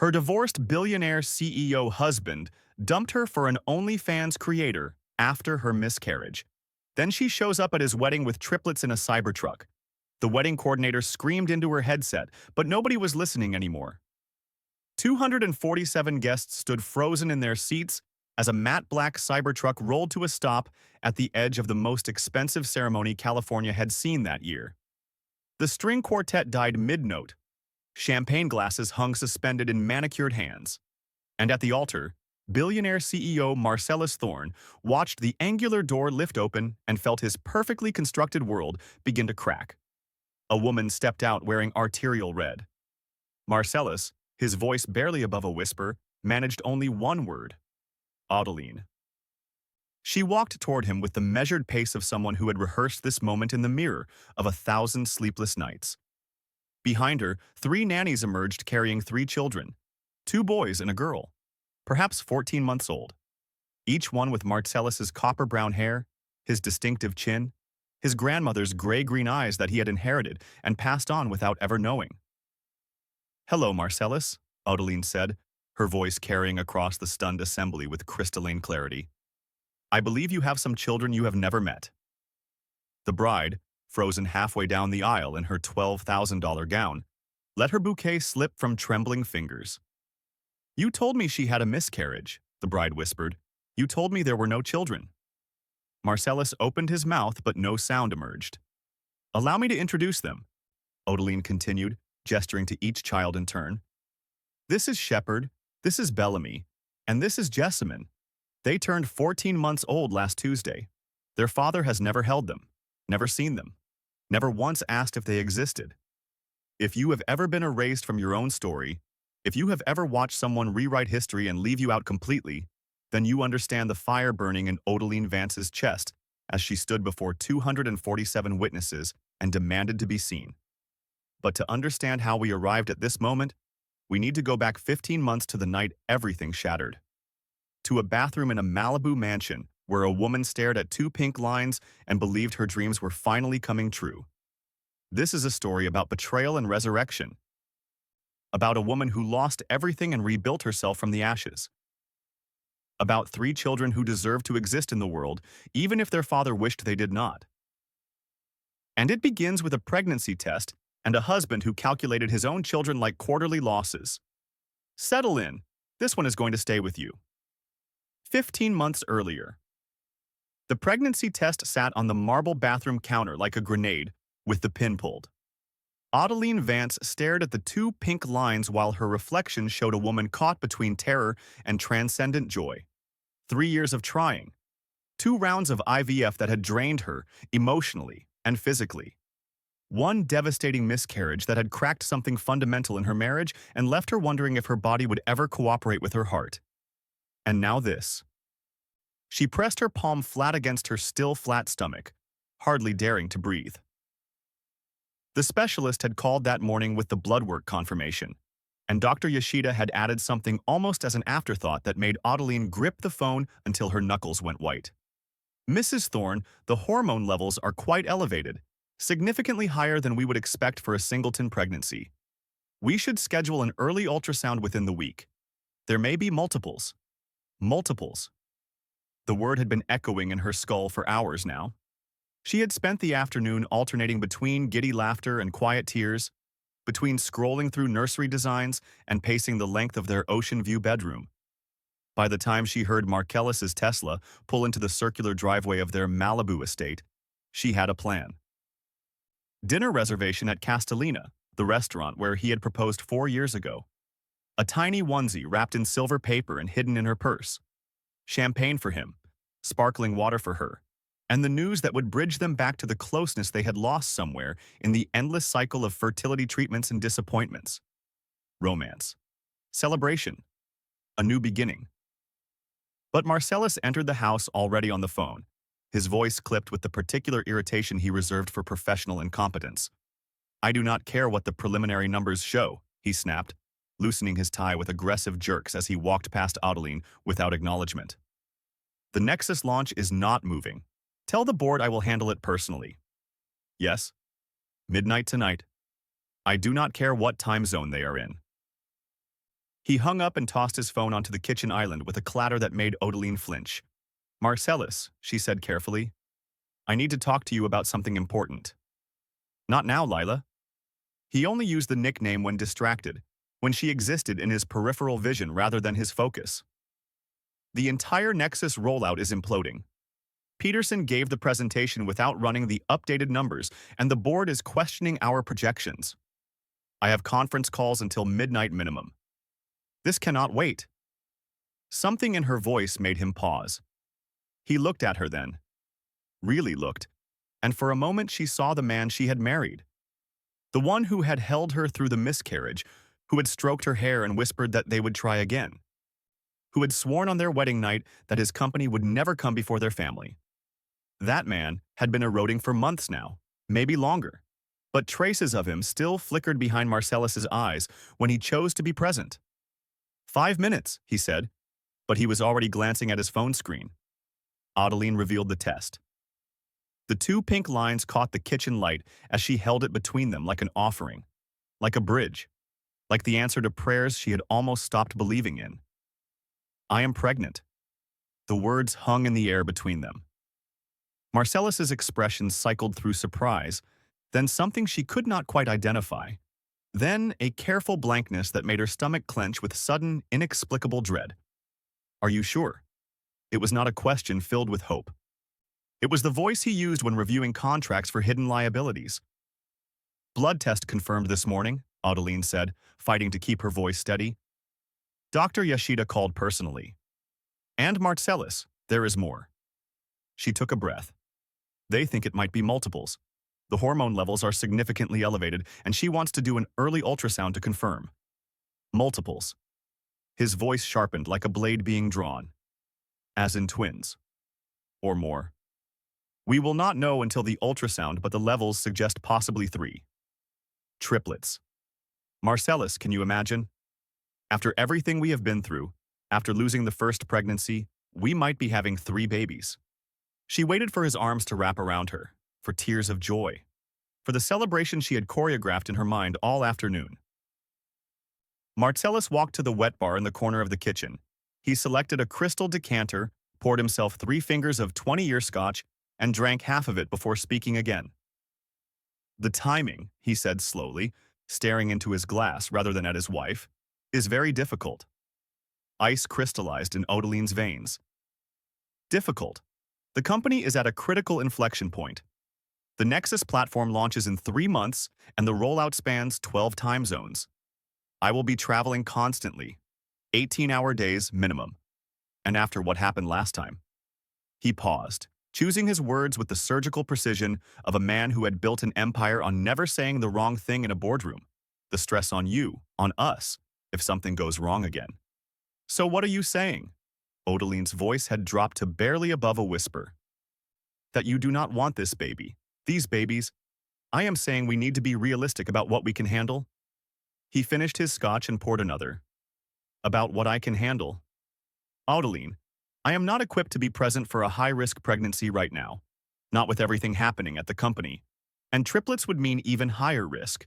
Her divorced billionaire CEO husband dumped her for an Onlyfans creator after her miscarriage. Then she shows up at his wedding with triplets in a Cybertruck. The wedding coordinator screamed into her headset, but nobody was listening anymore. 247 guests stood frozen in their seats as a matte black Cybertruck rolled to a stop at the edge of the most expensive ceremony California had seen that year. The string quartet died mid-note. Champagne glasses hung suspended in manicured hands. And at the altar, billionaire CEO Marcellus Thorne watched the angular door lift open and felt his perfectly constructed world begin to crack. A woman stepped out wearing arterial red. Marcellus, his voice barely above a whisper, managed only one word: Adeline. She walked toward him with the measured pace of someone who had rehearsed this moment in the mirror of 1,000 sleepless nights. Behind her, 3 nannies emerged carrying 3 children, 2 boys and a girl, perhaps 14 months old, each one with Marcellus's copper-brown hair, his distinctive chin, his grandmother's gray-green eyes that he had inherited and passed on without ever knowing. "Hello, Marcellus," Adeline said, her voice carrying across the stunned assembly with crystalline clarity. "I believe you have some children you have never met." The bride, frozen halfway down the aisle in her $12,000 gown, let her bouquet slip from trembling fingers. "You told me she had a miscarriage," the bride whispered. "You told me there were no children." Marcellus opened his mouth, but no sound emerged. "Allow me to introduce them," Odeline continued, gesturing to each child in turn. "This is Shepard, this is Bellamy, and this is Jessamine. They turned 14 months old last Tuesday. Their father has never held them, never seen them, never once asked if they existed. If you have ever been erased from your own story, if you have ever watched someone rewrite history and leave you out completely, then you understand the fire burning in Odeline Vance's chest as she stood before 247 witnesses and demanded to be seen. But to understand how we arrived at this moment, we need to go back 15 months to the night everything shattered. To a bathroom in a Malibu mansion where a woman stared at 2 pink lines and believed her dreams were finally coming true. This is a story about betrayal and resurrection. About a woman who lost everything and rebuilt herself from the ashes. About 3 children who deserve to exist in the world, even if their father wished they did not. And it begins with a pregnancy test and a husband who calculated his own children like quarterly losses. Settle in. This one is going to stay with you. 15 months earlier. The pregnancy test sat on the marble bathroom counter like a grenade, with the pin pulled. Adeline Vance stared at the 2 pink lines while her reflection showed a woman caught between terror and transcendent joy. 3 years of trying. 2 rounds of IVF that had drained her, emotionally and physically. 1 devastating miscarriage that had cracked something fundamental in her marriage and left her wondering if her body would ever cooperate with her heart. And now this. She pressed her palm flat against her still flat stomach, hardly daring to breathe. The specialist had called that morning with the blood work confirmation, and Dr. Yoshida had added something almost as an afterthought that made Adeline grip the phone until her knuckles went white. "Mrs. Thorne, the hormone levels are quite elevated, significantly higher than we would expect for a singleton pregnancy. We should schedule an early ultrasound within the week. There may be multiples." Multiples. The word had been echoing in her skull for hours now. She had spent the afternoon alternating between giddy laughter and quiet tears, between scrolling through nursery designs and pacing the length of their ocean view bedroom. By the time she heard Marcellus's Tesla pull into the circular driveway of their Malibu estate, she had a plan. Dinner reservation at Castellina, the restaurant where he had proposed 4 years ago. A tiny onesie wrapped in silver paper and hidden in her purse. Champagne for him, sparkling water for her, and the news that would bridge them back to the closeness they had lost somewhere in the endless cycle of fertility treatments and disappointments. Romance. Celebration. A new beginning. But Marcellus entered the house already on the phone, his voice clipped with the particular irritation he reserved for professional incompetence. "I do not care what the preliminary numbers show," he snapped, loosening his tie with aggressive jerks as he walked past Adeline without acknowledgement. "The Nexus launch is not moving. Tell the board I will handle it personally." "Yes. Midnight tonight. I do not care what time zone they are in." He hung up and tossed his phone onto the kitchen island with a clatter that made Odeline flinch. "Marcellus," she said carefully, "I need to talk to you about something important." "Not now, Lila." He only used the nickname when distracted, when she existed in his peripheral vision rather than his focus. The entire Nexus rollout is imploding. Peterson gave the presentation without running the updated numbers, and the board is questioning our projections. I have conference calls until midnight minimum. This cannot wait. Something in her voice made him pause. He looked at her then. Really looked. And for a moment she saw the man she had married. The one who had held her through the miscarriage, who had stroked her hair and whispered that they would try again. Who had sworn on their wedding night that his company would never come before their family. That man had been eroding for months now, maybe longer. But traces of him still flickered behind Marcellus's eyes when he chose to be present. 5 minutes, he said, but he was already glancing at his phone screen. Odeline revealed the test. The 2 pink lines caught the kitchen light as she held it between them like an offering, like a bridge, like the answer to prayers she had almost stopped believing in. "I am pregnant." The words hung in the air between them. Marcellus's expression cycled through surprise, then something she could not quite identify, then a careful blankness that made her stomach clench with sudden, inexplicable dread. "Are you sure?" It was not a question filled with hope. It was the voice he used when reviewing contracts for hidden liabilities. "Blood test confirmed this morning," Odeline said, fighting to keep her voice steady. Dr. Yashida called personally. "And Marcellus, there is more." She took a breath. "They think it might be multiples. The hormone levels are significantly elevated, and she wants to do an early ultrasound to confirm." "Multiples." His voice sharpened like a blade being drawn. "As in twins. Or more. We will not know until the ultrasound, but the levels suggest possibly 3. Triplets. Marcellus, can you imagine? After everything we have been through, after losing the first pregnancy, we might be having 3 babies." She waited for his arms to wrap around her, for tears of joy, for the celebration she had choreographed in her mind all afternoon. Marcellus walked to the wet bar in the corner of the kitchen. He selected a crystal decanter, poured himself 3 fingers of 20-year scotch, and drank half of it before speaking again. "The timing," he said slowly, staring into his glass rather than at his wife, "is very difficult." Ice crystallized in Odeline's veins. Difficult. The company is at a critical inflection point. The Nexus platform launches in 3 months, and the rollout spans 12 time zones. I will be traveling constantly, 18-hour days minimum. And after what happened last time. He paused, choosing his words with the surgical precision of a man who had built an empire on never saying the wrong thing in a boardroom. The stress on you, on us, if something goes wrong again. "So what are you saying?" Odeline's voice had dropped to barely above a whisper. "That you do not want this baby, these babies. I am saying we need to be realistic about what we can handle." He finished his scotch and poured another. "About what I can handle. Odeline, I am not equipped to be present for a high-risk pregnancy right now, not with everything happening at the company. And triplets would mean even higher risk,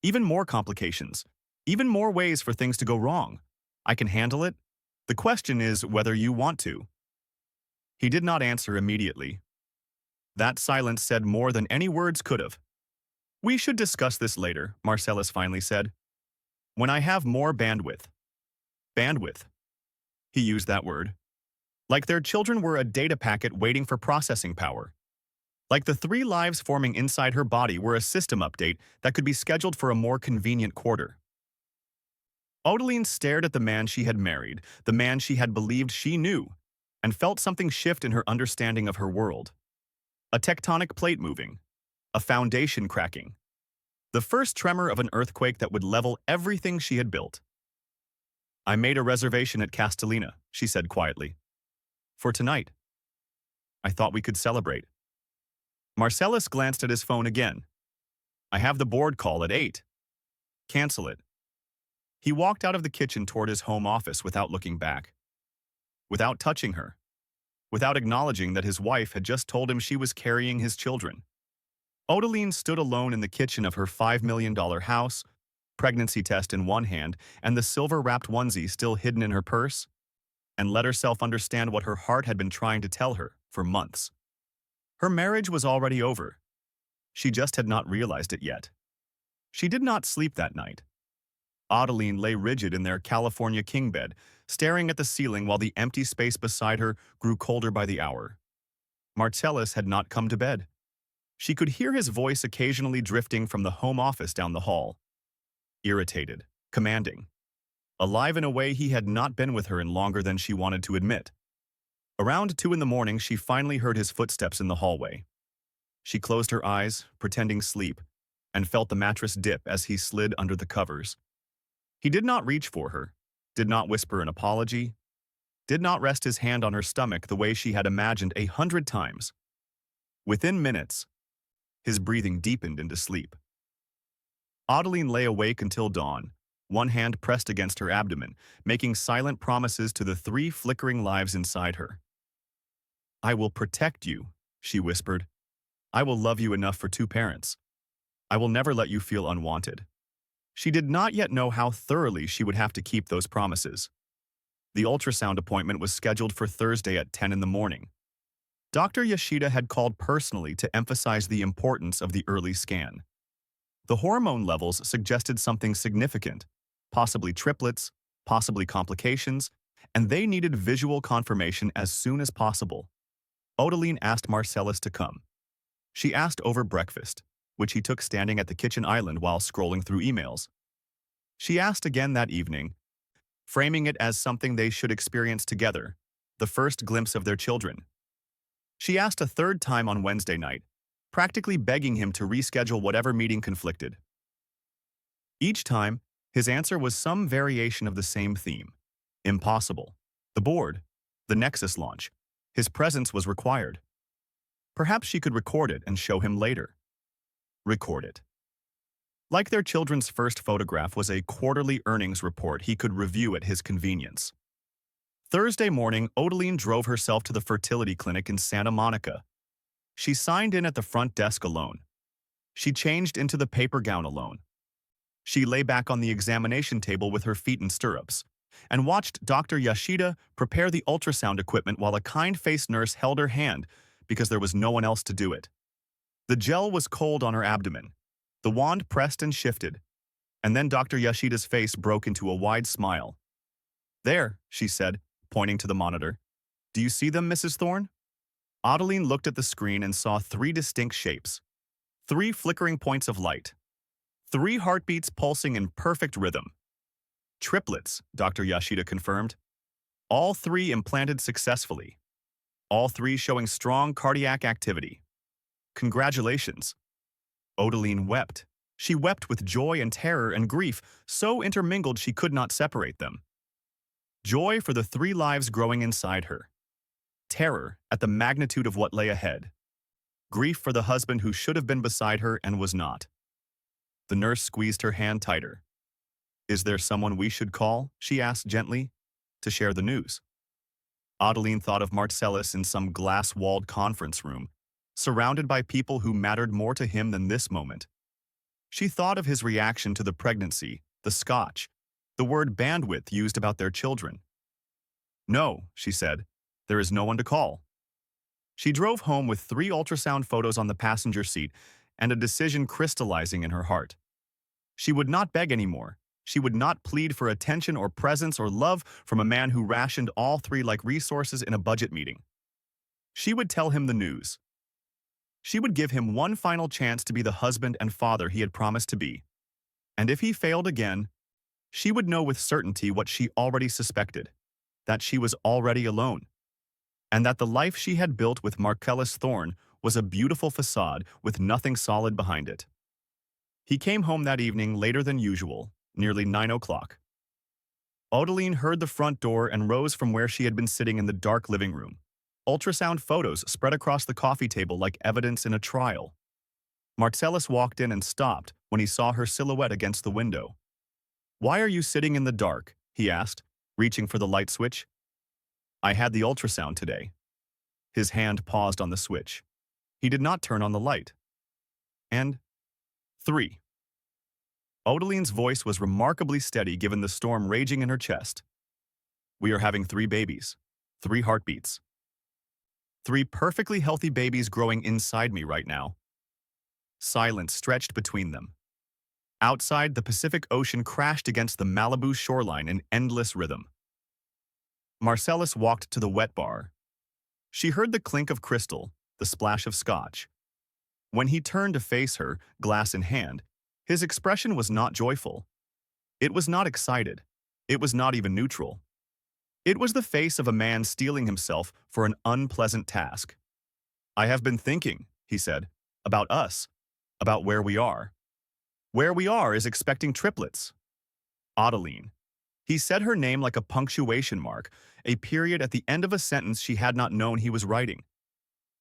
even more complications, even more ways for things to go wrong. I can handle it. The question is whether you want to." He did not answer immediately. That silence said more than any words could have. "We should discuss this later," Marcellus finally said. "When I have more bandwidth." Bandwidth. He used that word. Like their children were a data packet waiting for processing power. Like the 3 lives forming inside her body were a system update that could be scheduled for a more convenient quarter. Odeline stared at the man she had married, the man she had believed she knew, and felt something shift in her understanding of her world. A tectonic plate moving. A foundation cracking. The first tremor of an earthquake that would level everything she had built. "I made a reservation at Castellina," she said quietly. "For tonight. I thought we could celebrate." Marcellus glanced at his phone again. "I have the board call at 8. Cancel it." He walked out of the kitchen toward his home office without looking back. Without touching her. Without acknowledging that his wife had just told him she was carrying his children. Odeline stood alone in the kitchen of her $5 million house, pregnancy test in one hand and the silver-wrapped onesie still hidden in her purse, and let herself understand what her heart had been trying to tell her for months. Her marriage was already over. She just had not realized it yet. She did not sleep that night. Adeline lay rigid in their California king bed, staring at the ceiling while the empty space beside her grew colder by the hour. Marcellus had not come to bed. She could hear his voice occasionally drifting from the home office down the hall. Irritated, commanding. Alive in a way he had not been with her in longer than she wanted to admit. Around 2 in the morning, she finally heard his footsteps in the hallway. She closed her eyes, pretending sleep, and felt the mattress dip as he slid under the covers. He did not reach for her, did not whisper an apology, did not rest his hand on her stomach the way she had imagined 100 times. Within minutes, his breathing deepened into sleep. Adeline lay awake until dawn, one hand pressed against her abdomen, making silent promises to the 3 flickering lives inside her. "I will protect you," she whispered. "I will love you enough for 2 parents. I will never let you feel unwanted." She did not yet know how thoroughly she would have to keep those promises. The ultrasound appointment was scheduled for Thursday at 10 in the morning. Dr. Yoshida had called personally to emphasize the importance of the early scan. The hormone levels suggested something significant, possibly triplets, possibly complications, and they needed visual confirmation as soon as possible. Odeline asked Marcellus to come. She asked over breakfast, which he took standing at the kitchen island while scrolling through emails. She asked again that evening, framing it as something they should experience together, the first glimpse of their children. She asked a 3rd time on Wednesday night, practically begging him to reschedule whatever meeting conflicted. Each time, his answer was some variation of the same theme. Impossible. The board. The Nexus launch. His presence was required. Perhaps she could record it and show him later. Record it. Like their children's first photograph was a quarterly earnings report he could review at his convenience. Thursday morning, Odeline drove herself to the fertility clinic in Santa Monica. She signed in at the front desk alone. She changed into the paper gown alone. She lay back on the examination table with her feet in stirrups and watched Dr. Yoshida prepare the ultrasound equipment while a kind-faced nurse held her hand because there was no one else to do it. The gel was cold on her abdomen. The wand pressed and shifted, and then Dr. Yoshida's face broke into a wide smile. "There," she said, pointing to the monitor. "Do you see them, Mrs. Thorne?" Adeline looked at the screen and saw 3 distinct shapes, 3 flickering points of light, 3 heartbeats pulsing in perfect rhythm. "Triplets," Dr. Yoshida confirmed. "All 3 implanted successfully. All 3 showing strong cardiac activity. Congratulations." Odeline wept. She wept with joy and terror and grief, so intermingled she could not separate them. Joy for the 3 lives growing inside her. Terror at the magnitude of what lay ahead. Grief for the husband who should have been beside her and was not. The nurse squeezed her hand tighter. "Is there someone we should call?" she asked gently, "to share the news?" Adeline thought of Marcellus in some glass-walled conference room, surrounded by people who mattered more to him than this moment. She thought of his reaction to the pregnancy, the scotch, the word bandwidth used about their children. "No," she said, "there is no one to call." She drove home with 3 ultrasound photos on the passenger seat and a decision crystallizing in her heart. She would not beg anymore. She would not plead for attention or presence or love from a man who rationed all 3 like resources in a budget meeting. She would tell him the news. She would give him one final chance to be the husband and father he had promised to be. And if he failed again, she would know with certainty what she already suspected, that she was already alone, and that the life she had built with Marcellus Thorne was a beautiful facade with nothing solid behind it. He came home that evening later than usual, nearly 9 o'clock. Odeline heard the front door and rose from where she had been sitting in the dark living room. Ultrasound photos spread across the coffee table like evidence in a trial. Marcellus walked in and stopped when he saw her silhouette against the window. "Why are you sitting in the dark?" he asked, reaching for the light switch. "I had the ultrasound today." His hand paused on the switch. He did not turn on the light. And 3. Odeline's voice was remarkably steady given the storm raging in her chest. We are having 3 babies. 3 heartbeats. 3 perfectly healthy babies growing inside me right now. Silence stretched between them. Outside, the Pacific Ocean crashed against the Malibu shoreline in endless rhythm. Marcellus walked to the wet bar. She heard the clink of crystal, the splash of scotch. When he turned to face her, glass in hand, his expression was not joyful. It was not excited. It was not even neutral. It was the face of a man steeling himself for an unpleasant task. I have been thinking, he said, about us, about where we are. Where we are is expecting triplets. Odeline. He said her name like a punctuation mark, a period at the end of a sentence she had not known he was writing.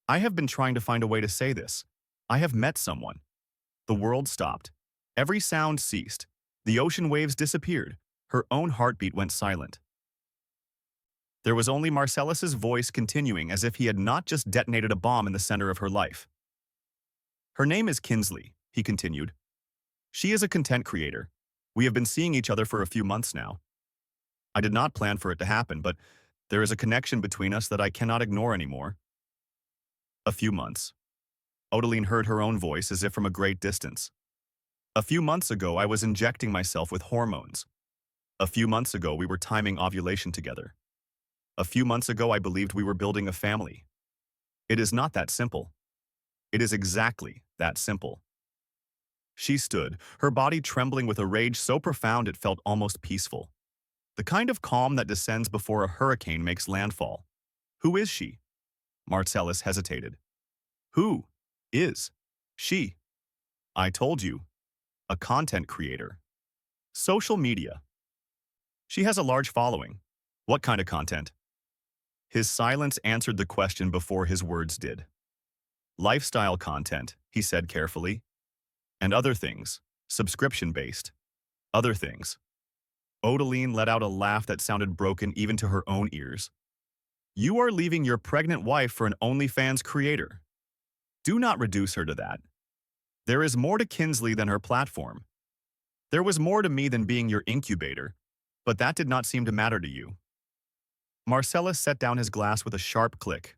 I have been trying to find a way to say this. I have met someone. The world stopped. Every sound ceased. The ocean waves disappeared. Her own heartbeat went silent. There was only Marcellus's voice continuing as if he had not just detonated a bomb in the center of her life. Her name is Kinsley, he continued. She is a content creator. We have been seeing each other for a few months now. I did not plan for it to happen, but there is a connection between us that I cannot ignore anymore. A few months. Odeline heard her own voice as if from a great distance. A few months ago, I was injecting myself with hormones. A few months ago, we were timing ovulation together. A few months ago, I believed we were building a family. It is not that simple. It is exactly that simple. She stood, her body trembling with a rage so profound it felt almost peaceful. The kind of calm that descends before a hurricane makes landfall. Who is she? Marcellus hesitated. Who is she? I told you. A content creator. Social media. She has a large following. What kind of content? His silence answered the question before his words did. Lifestyle content, he said carefully. And other things, subscription-based. Other things. Odeline let out a laugh that sounded broken even to her own ears. You are leaving your pregnant wife for an Onlyfans creator. Do not reduce her to that. There is more to Kinsley than her platform. There was more to me than being your incubator, but that did not seem to matter to you. Marcellus set down his glass with a sharp click.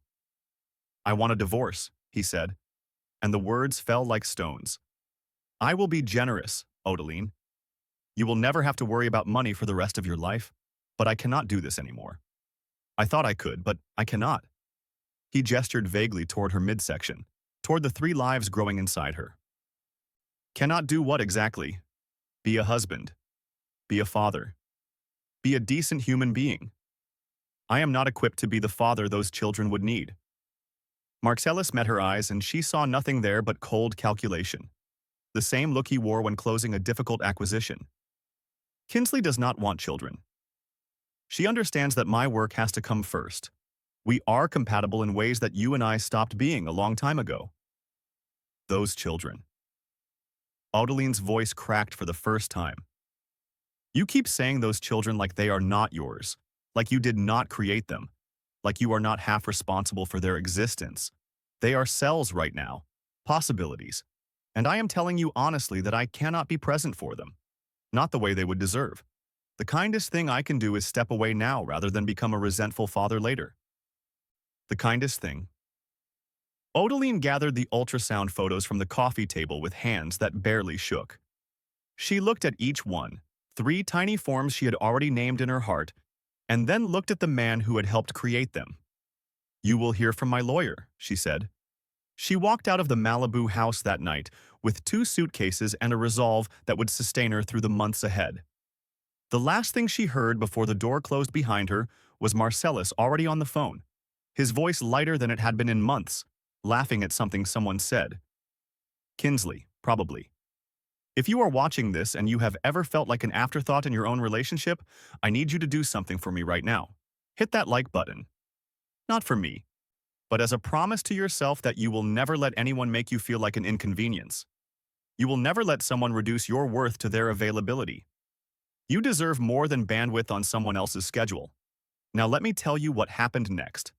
I want a divorce, he said, and the words fell like stones. I will be generous, Odeline. You will never have to worry about money for the rest of your life, but I cannot do this anymore. I thought I could, but I cannot. He gestured vaguely toward her midsection, toward the 3 lives growing inside her. Cannot do what exactly? Be a husband. Be a father. Be a decent human being. I am not equipped to be the father those children would need. Marcellus met her eyes and she saw nothing there but cold calculation. The same look he wore when closing a difficult acquisition. Kinsley does not want children. She understands that my work has to come first. We are compatible in ways that you and I stopped being a long time ago. Those children. Odeline's voice cracked for the first time. You keep saying those children like they are not yours, like you did not create them, like you are not half responsible for their existence. They are cells right now, possibilities, and I am telling you honestly that I cannot be present for them, not the way they would deserve. The kindest thing I can do is step away now rather than become a resentful father later. The kindest thing. Odeline gathered the ultrasound photos from the coffee table with hands that barely shook. She looked at each one, 3 tiny forms she had already named in her heart, and then looked at the man who had helped create them. You will hear from my lawyer, she said. She walked out of the Malibu house that night with 2 suitcases and a resolve that would sustain her through the months ahead. The last thing she heard before the door closed behind her was Marcellus already on the phone, his voice lighter than it had been in months, laughing at something someone said. Kinsley, probably. If you are watching this and you have ever felt like an afterthought in your own relationship, I need you to do something for me right now. Hit that like button. Not for me, but as a promise to yourself that you will never let anyone make you feel like an inconvenience. You will never let someone reduce your worth to their availability. You deserve more than bandwidth on someone else's schedule. Now let me tell you what happened next.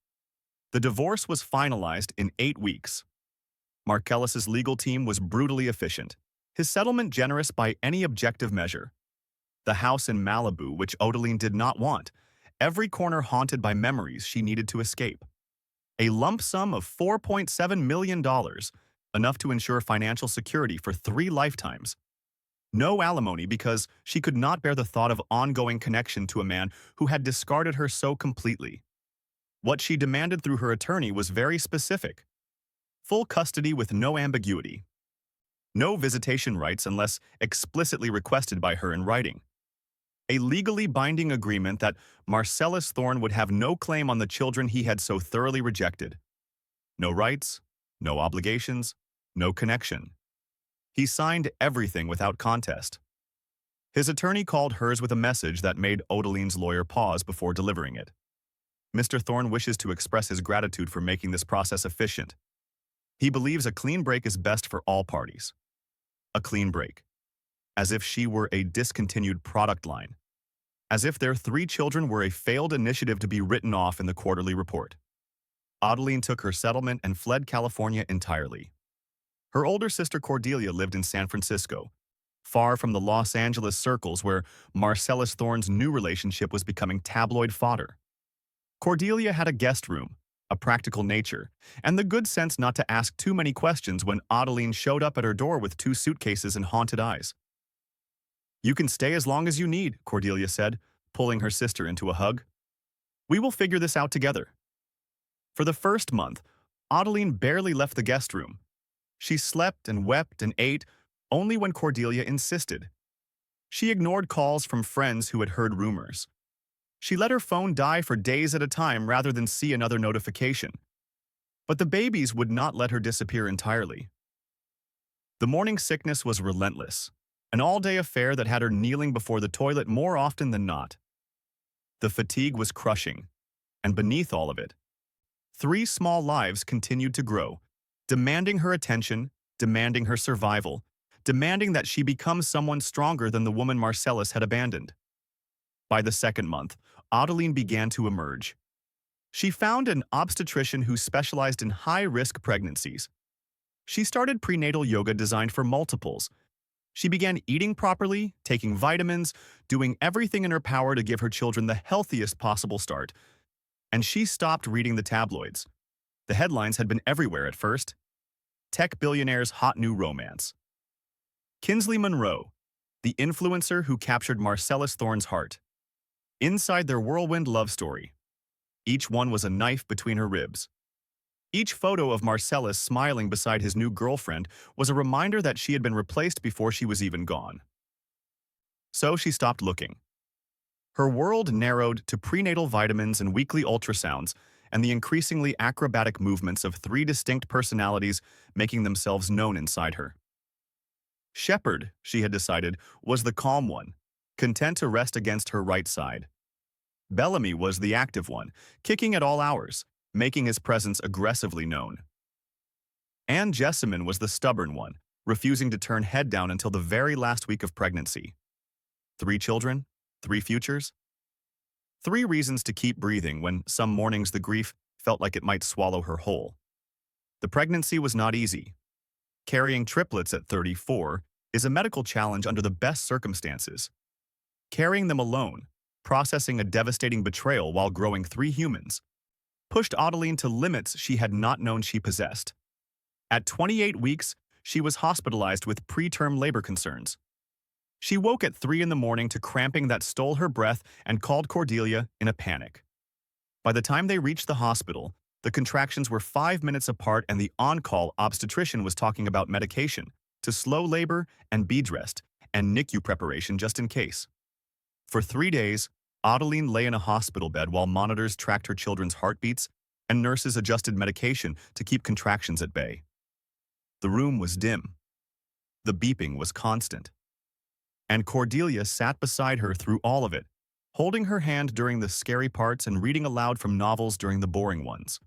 The divorce was finalized in 8 weeks. Marcellus's legal team was brutally efficient. His settlement generous by any objective measure. The house in Malibu, which Odeline did not want, every corner haunted by memories she needed to escape. A lump sum of $4.7 million, enough to ensure financial security for 3 lifetimes. No alimony because she could not bear the thought of ongoing connection to a man who had discarded her so completely. What she demanded through her attorney was very specific. Full custody with no ambiguity. No visitation rights unless explicitly requested by her in writing. A legally binding agreement that Marcellus Thorne would have no claim on the children he had so thoroughly rejected. No rights, no obligations, no connection. He signed everything without contest. His attorney called hers with a message that made Odeline's lawyer pause before delivering it. Mr. Thorne wishes to express his gratitude for making this process efficient. He believes a clean break is best for all parties. A clean break. As if she were a discontinued product line. As if their 3 children were a failed initiative to be written off in the quarterly report. Odeline took her settlement and fled California entirely. Her older sister Cordelia lived in San Francisco, far from the Los Angeles circles where Marcellus Thorne's new relationship was becoming tabloid fodder. Cordelia had a guest room, a practical nature, and the good sense not to ask too many questions when Odeline showed up at her door with 2 suitcases and haunted eyes. "You can stay as long as you need," Cordelia said, pulling her sister into a hug. "We will figure this out together." For the first month, Odeline barely left the guest room. She slept and wept and ate only when Cordelia insisted. She ignored calls from friends who had heard rumors. She let her phone die for days at a time rather than see another notification. But the babies would not let her disappear entirely. The morning sickness was relentless. An all-day affair that had her kneeling before the toilet more often than not. The fatigue was crushing, and beneath all of it, 3 small lives continued to grow, demanding her attention, demanding her survival, demanding that she become someone stronger than the woman Marcellus had abandoned. By the 2nd month, Odeline began to emerge. She found an obstetrician who specialized in high-risk pregnancies. She started prenatal yoga designed for multiples. She began eating properly, taking vitamins, doing everything in her power to give her children the healthiest possible start. And she stopped reading the tabloids. The headlines had been everywhere at first. Tech billionaire's hot new romance. Kinsley Monroe, the influencer who captured Marcellus Thorne's heart. Inside their whirlwind love story. Each one was a knife between her ribs. Each photo of Marcellus smiling beside his new girlfriend was a reminder that she had been replaced before she was even gone. So she stopped looking. Her world narrowed to prenatal vitamins and weekly ultrasounds and the increasingly acrobatic movements of 3 distinct personalities making themselves known inside her. Shepard, she had decided, was the calm one, content to rest against her right side. Bellamy was the active one, kicking at all hours, making his presence aggressively known. Anne Jessamine was the stubborn one, refusing to turn head down until the very last week of pregnancy. 3 children, 3 futures. 3 reasons to keep breathing when some mornings the grief felt like it might swallow her whole. The pregnancy was not easy. Carrying triplets at 34 is a medical challenge under the best circumstances. Carrying them alone, processing a devastating betrayal while growing 3 humans, pushed Odeline to limits she had not known she possessed. At 28 weeks, she was hospitalized with preterm labor concerns. She woke at 3 in the morning to cramping that stole her breath and called Cordelia in a panic. By the time they reached the hospital, the contractions were 5 minutes apart and the on-call obstetrician was talking about medication to slow labor and bead rest and NICU preparation just in case. For 3 days, Odeline lay in a hospital bed while monitors tracked her children's heartbeats and nurses adjusted medication to keep contractions at bay. The room was dim. The beeping was constant. And Cordelia sat beside her through all of it, holding her hand during the scary parts and reading aloud from novels during the boring ones.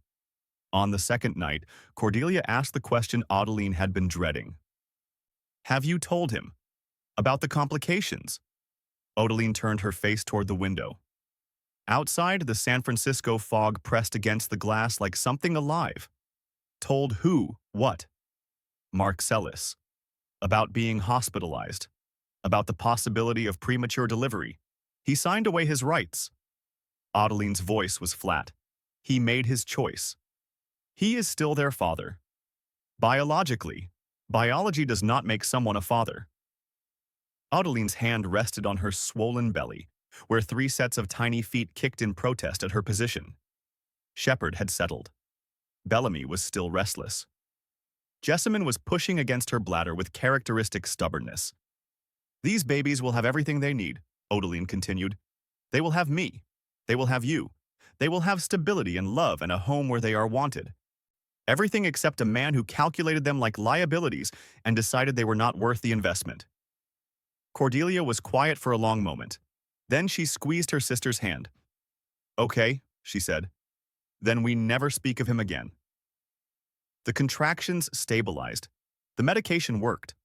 On the 2nd night, Cordelia asked the question Odeline had been dreading. "Have you told him about the complications?" Odeline turned her face toward the window. Outside, the San Francisco fog pressed against the glass like something alive. Told who? What? Marcellus. about being hospitalized, about the possibility of premature delivery. He signed away his rights. Adeline's voice was flat. He made his choice. He is still their father. Biologically, biology does not make someone a father. Adeline's hand rested on her swollen belly, where 3 sets of tiny feet kicked in protest at her position. Shepard had settled. Bellamy was still restless. Jessamine was pushing against her bladder with characteristic stubbornness. "These babies will have everything they need," Adeline continued. "They will have me. They will have you. They will have stability and love and a home where they are wanted. Everything except a man who calculated them like liabilities and decided they were not worth the investment." Cordelia was quiet for a long moment. Then she squeezed her sister's hand. "Okay," she said. "Then we never speak of him again." The contractions stabilized. The medication worked.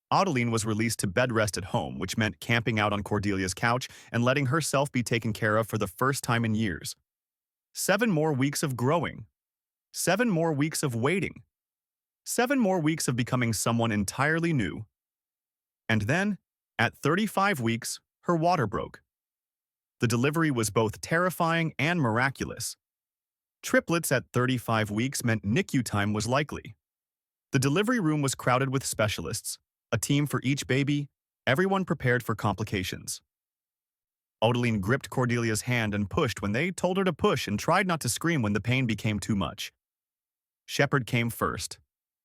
Adeline was released to bed rest at home, which meant camping out on Cordelia's couch and letting herself be taken care of for the first time in years. 7 more weeks of growing. 7 more weeks of waiting. 7 more weeks of becoming someone entirely new. And then, at 35 weeks, her water broke. The delivery was both terrifying and miraculous. Triplets at 35 weeks meant NICU time was likely. The delivery room was crowded with specialists, a team for each baby, everyone prepared for complications. Adeline gripped Cordelia's hand and pushed when they told her to push and tried not to scream when the pain became too much. Shepard came first.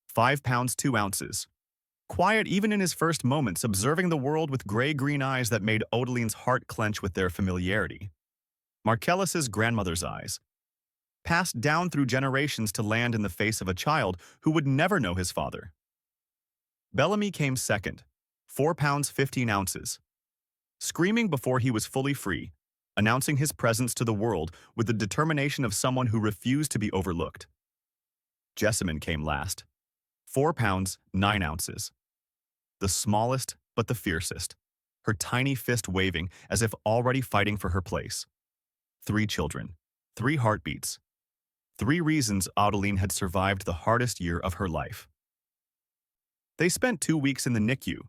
5 pounds 2 ounces. Quiet even in his first moments, observing the world with gray-green eyes that made Adeline's heart clench with their familiarity. Marcellus's grandmother's eyes, passed down through generations to land in the face of a child who would never know his father. Bellamy came second, 4 pounds 15 ounces. Screaming before he was fully free, announcing his presence to the world with the determination of someone who refused to be overlooked. Jessamine came last, 4 pounds 9 ounces. The smallest but the fiercest, her tiny fist waving as if already fighting for her place. 3 children, 3 heartbeats. 3 reasons Adeline had survived the hardest year of her life. They spent 2 weeks in the NICU,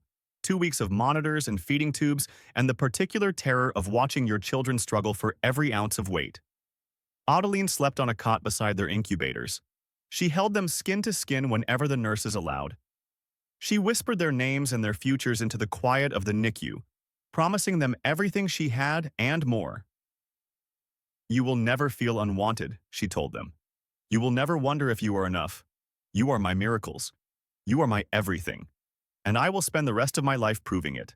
2 weeks of monitors and feeding tubes, and the particular terror of watching your children struggle for every ounce of weight. Adeline slept on a cot beside their incubators. She held them skin to skin whenever the nurses allowed. She whispered their names and their futures into the quiet of the NICU, promising them everything she had and more. "You will never feel unwanted," she told them. "You will never wonder if you are enough. You are my miracles. You are my everything. And I will spend the rest of my life proving it."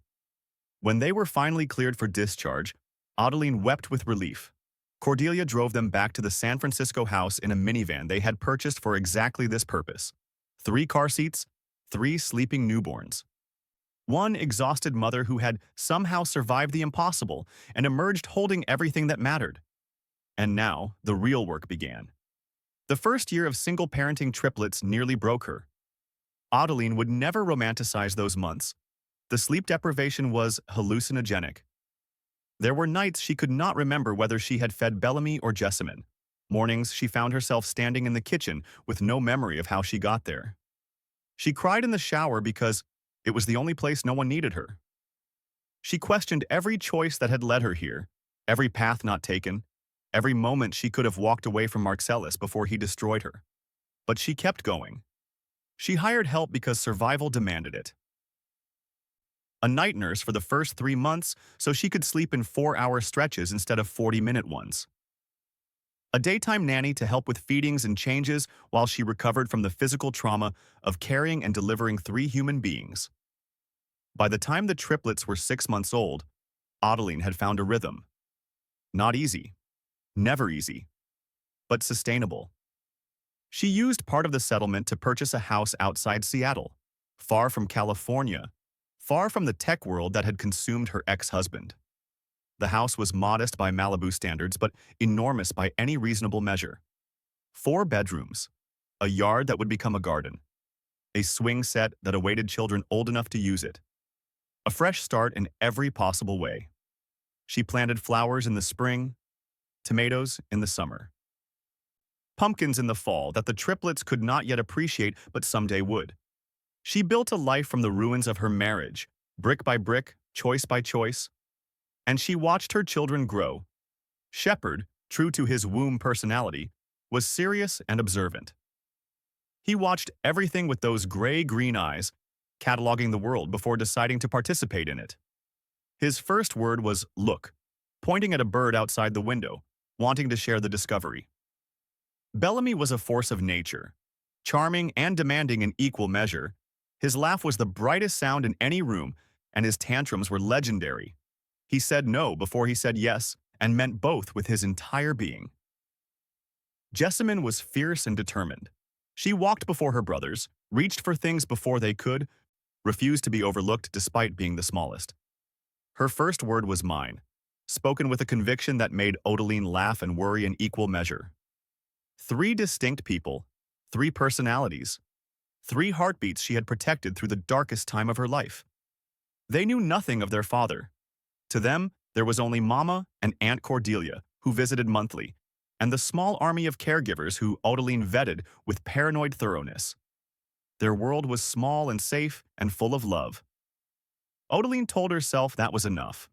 When they were finally cleared for discharge, Adeline wept with relief. Cordelia drove them back to the San Francisco house in a minivan they had purchased for exactly this purpose. 3 car seats, 3 sleeping newborns. One exhausted mother who had somehow survived the impossible and emerged holding everything that mattered. And now, the real work began. The first year of single-parenting triplets nearly broke her. Adeline would never romanticize those months. The sleep deprivation was hallucinogenic. There were nights she could not remember whether she had fed Bellamy or Jessamine. Mornings she found herself standing in the kitchen with no memory of how she got there. She cried in the shower because it was the only place no one needed her. She questioned every choice that had led her here, every path not taken, every moment she could have walked away from Marcellus before he destroyed her. But she kept going. She hired help because survival demanded it. A night nurse for the first 3 months so she could sleep in 4-hour stretches instead of 40-minute ones. A daytime nanny to help with feedings and changes while she recovered from the physical trauma of carrying and delivering 3 human beings. By the time the triplets were 6 months old, Adeline had found a rhythm. Not easy, never easy, but sustainable. She used part of the settlement to purchase a house outside Seattle, far from California, far from the tech world that had consumed her ex-husband. The house was modest by Malibu standards, but enormous by any reasonable measure. 4 bedrooms, a yard that would become a garden, a swing set that awaited children old enough to use it. A fresh start in every possible way. She planted flowers in the spring, tomatoes in the summer, pumpkins in the fall that the triplets could not yet appreciate but someday would. She built a life from the ruins of her marriage, brick by brick, choice by choice, and she watched her children grow. Shepard, true to his womb personality, was serious and observant. He watched everything with those gray-green eyes, cataloging the world before deciding to participate in it. His first word was "look," pointing at a bird outside the window, wanting to share the discovery. Bellamy was a force of nature, charming and demanding in equal measure. His laugh was the brightest sound in any room, and his tantrums were legendary. He said no before he said yes, and meant both with his entire being. Jessamine was fierce and determined. She walked before her brothers, reached for things before they could, refused to be overlooked despite being the smallest. Her first word was mine, spoken with a conviction that made Odeline laugh and worry in equal measure. 3 distinct people, 3 personalities, 3 heartbeats she had protected through the darkest time of her life. They knew nothing of their father. To them, there was only Mama and Aunt Cordelia, who visited monthly, and the small army of caregivers who Odeline vetted with paranoid thoroughness. Their world was small and safe and full of love. Odeline told herself that was enough.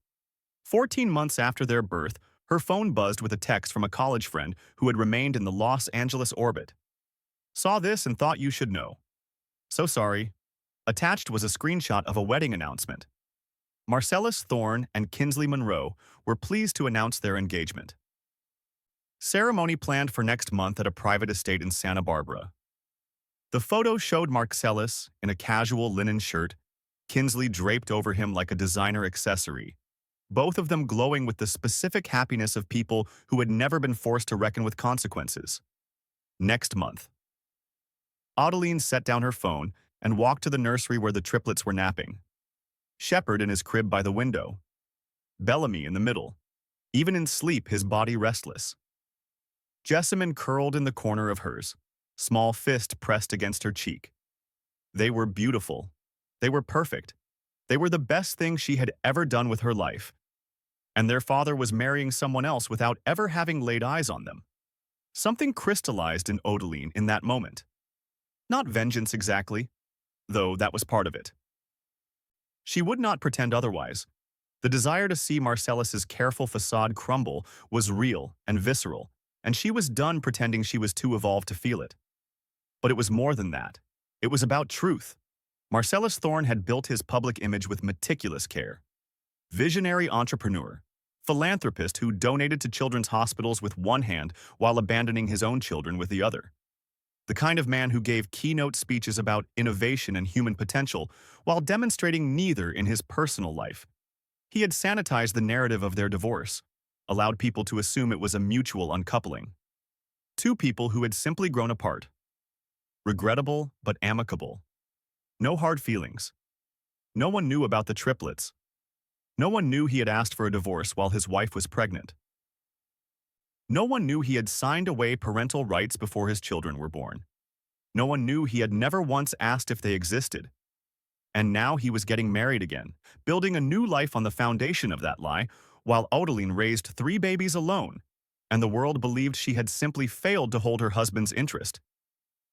14 months after their birth, her phone buzzed with a text from a college friend who had remained in the Los Angeles orbit. Saw this and thought you should know. So sorry. Attached was a screenshot of a wedding announcement. Marcellus Thorne and Kinsley Monroe were pleased to announce their engagement. Ceremony planned for next month at a private estate in Santa Barbara. The photo showed Marcellus in a casual linen shirt, Kinsley draped over him like a designer accessory, both of them glowing with the specific happiness of people who had never been forced to reckon with consequences. Next month. Odeline set down her phone and walked to the nursery where the triplets were napping. Shepard in his crib by the window. Bellamy in the middle, even in sleep his body restless. Jessamine curled in the corner of hers, small fist pressed against her cheek. They were beautiful. They were perfect. They were the best thing she had ever done with her life. And their father was marrying someone else without ever having laid eyes on them. Something crystallized in Odeline in that moment. Not vengeance exactly, though that was part of it. She would not pretend otherwise. The desire to see Marcellus's careful facade crumble was real and visceral, and she was done pretending she was too evolved to feel it. But it was more than that. It was about truth. Marcellus Thorne had built his public image with meticulous care. Visionary entrepreneur, philanthropist who donated to children's hospitals with one hand while abandoning his own children with the other. The kind of man who gave keynote speeches about innovation and human potential while demonstrating neither in his personal life. He had sanitized the narrative of their divorce, allowed people to assume it was a mutual uncoupling. 2 people who had simply grown apart. Regrettable but amicable. No hard feelings. No one knew about the triplets. No one knew he had asked for a divorce while his wife was pregnant. No one knew he had signed away parental rights before his children were born. No one knew he had never once asked if they existed. And now he was getting married again, building a new life on the foundation of that lie, while Odeline raised 3 babies alone, and the world believed she had simply failed to hold her husband's interest.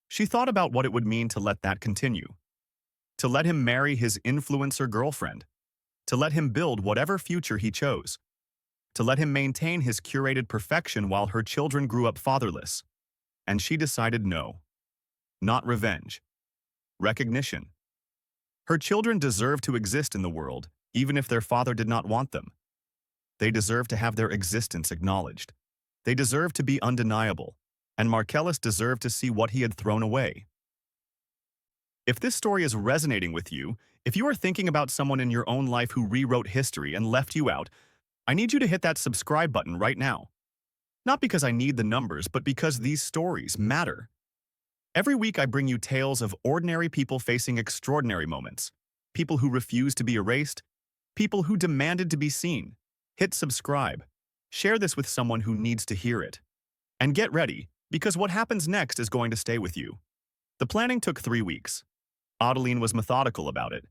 She thought about what it would mean to let that continue. To let him marry his influencer girlfriend. To let him build whatever future he chose. To let him maintain his curated perfection while her children grew up fatherless. And she decided no. Not revenge. Recognition. Her children deserved to exist in the world, even if their father did not want them. They deserved to have their existence acknowledged. They deserved to be undeniable, and Marcellus deserved to see what he had thrown away. If this story is resonating with you, if you are thinking about someone in your own life who rewrote history and left you out, I need you to hit that subscribe button right now. Not because I need the numbers, but because these stories matter. Every week I bring you tales of ordinary people facing extraordinary moments, people who refused to be erased, people who demanded to be seen. Hit subscribe. Share this with someone who needs to hear it. And get ready, because what happens next is going to stay with you. The planning took 3 weeks. Odeline was methodical about it.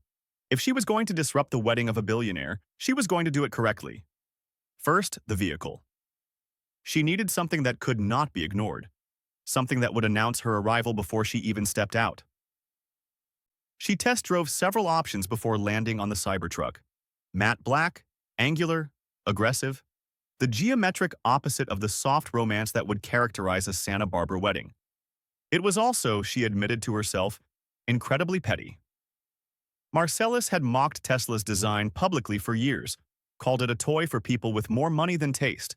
If she was going to disrupt the wedding of a billionaire, she was going to do it correctly. First, the vehicle. She needed something that could not be ignored. Something that would announce her arrival before she even stepped out. She test drove several options before landing on the Cybertruck. Matte black, angular, aggressive, the geometric opposite of the soft romance that would characterize a Santa Barbara wedding. It was also, she admitted to herself, incredibly petty. Marcellus had mocked Tesla's design publicly for years, called it a toy for people with more money than taste.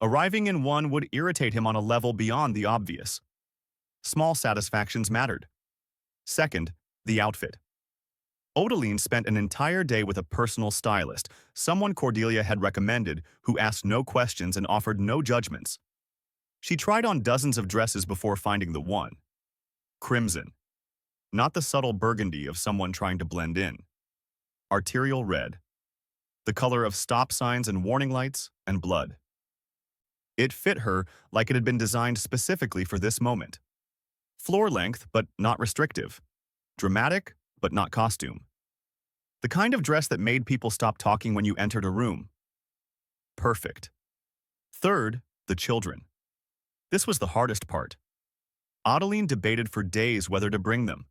Arriving in one would irritate him on a level beyond the obvious. Small satisfactions mattered. Second, the outfit. Odeline spent an entire day with a personal stylist, someone Cordelia had recommended, who asked no questions and offered no judgments. She tried on dozens of dresses before finding the one. Crimson. Not the subtle burgundy of someone trying to blend in. Arterial red. The color of stop signs and warning lights and blood. It fit her like it had been designed specifically for this moment. Floor length, but not restrictive. Dramatic, but not costume. The kind of dress that made people stop talking when you entered a room. Perfect. Third, the children. This was the hardest part. Odeline debated for days whether to bring them.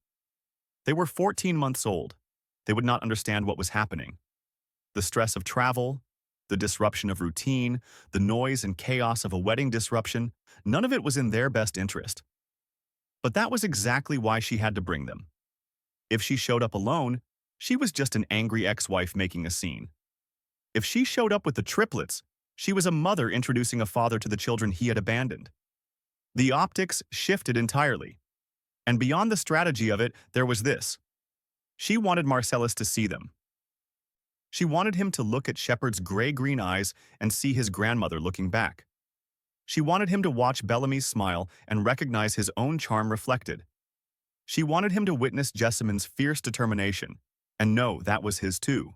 They were 14 months old. They would not understand what was happening. The stress of travel, the disruption of routine, the noise and chaos of a wedding disruption, none of it was in their best interest. But that was exactly why she had to bring them. If she showed up alone, she was just an angry ex-wife making a scene. If she showed up with the triplets, she was a mother introducing a father to the children he had abandoned. The optics shifted entirely. And beyond the strategy of it, there was this. She wanted Marcellus to see them. She wanted him to look at Shepard's gray-green eyes and see his grandmother looking back. She wanted him to watch Bellamy's smile and recognize his own charm reflected. She wanted him to witness Jessamyn's fierce determination and know that was his too.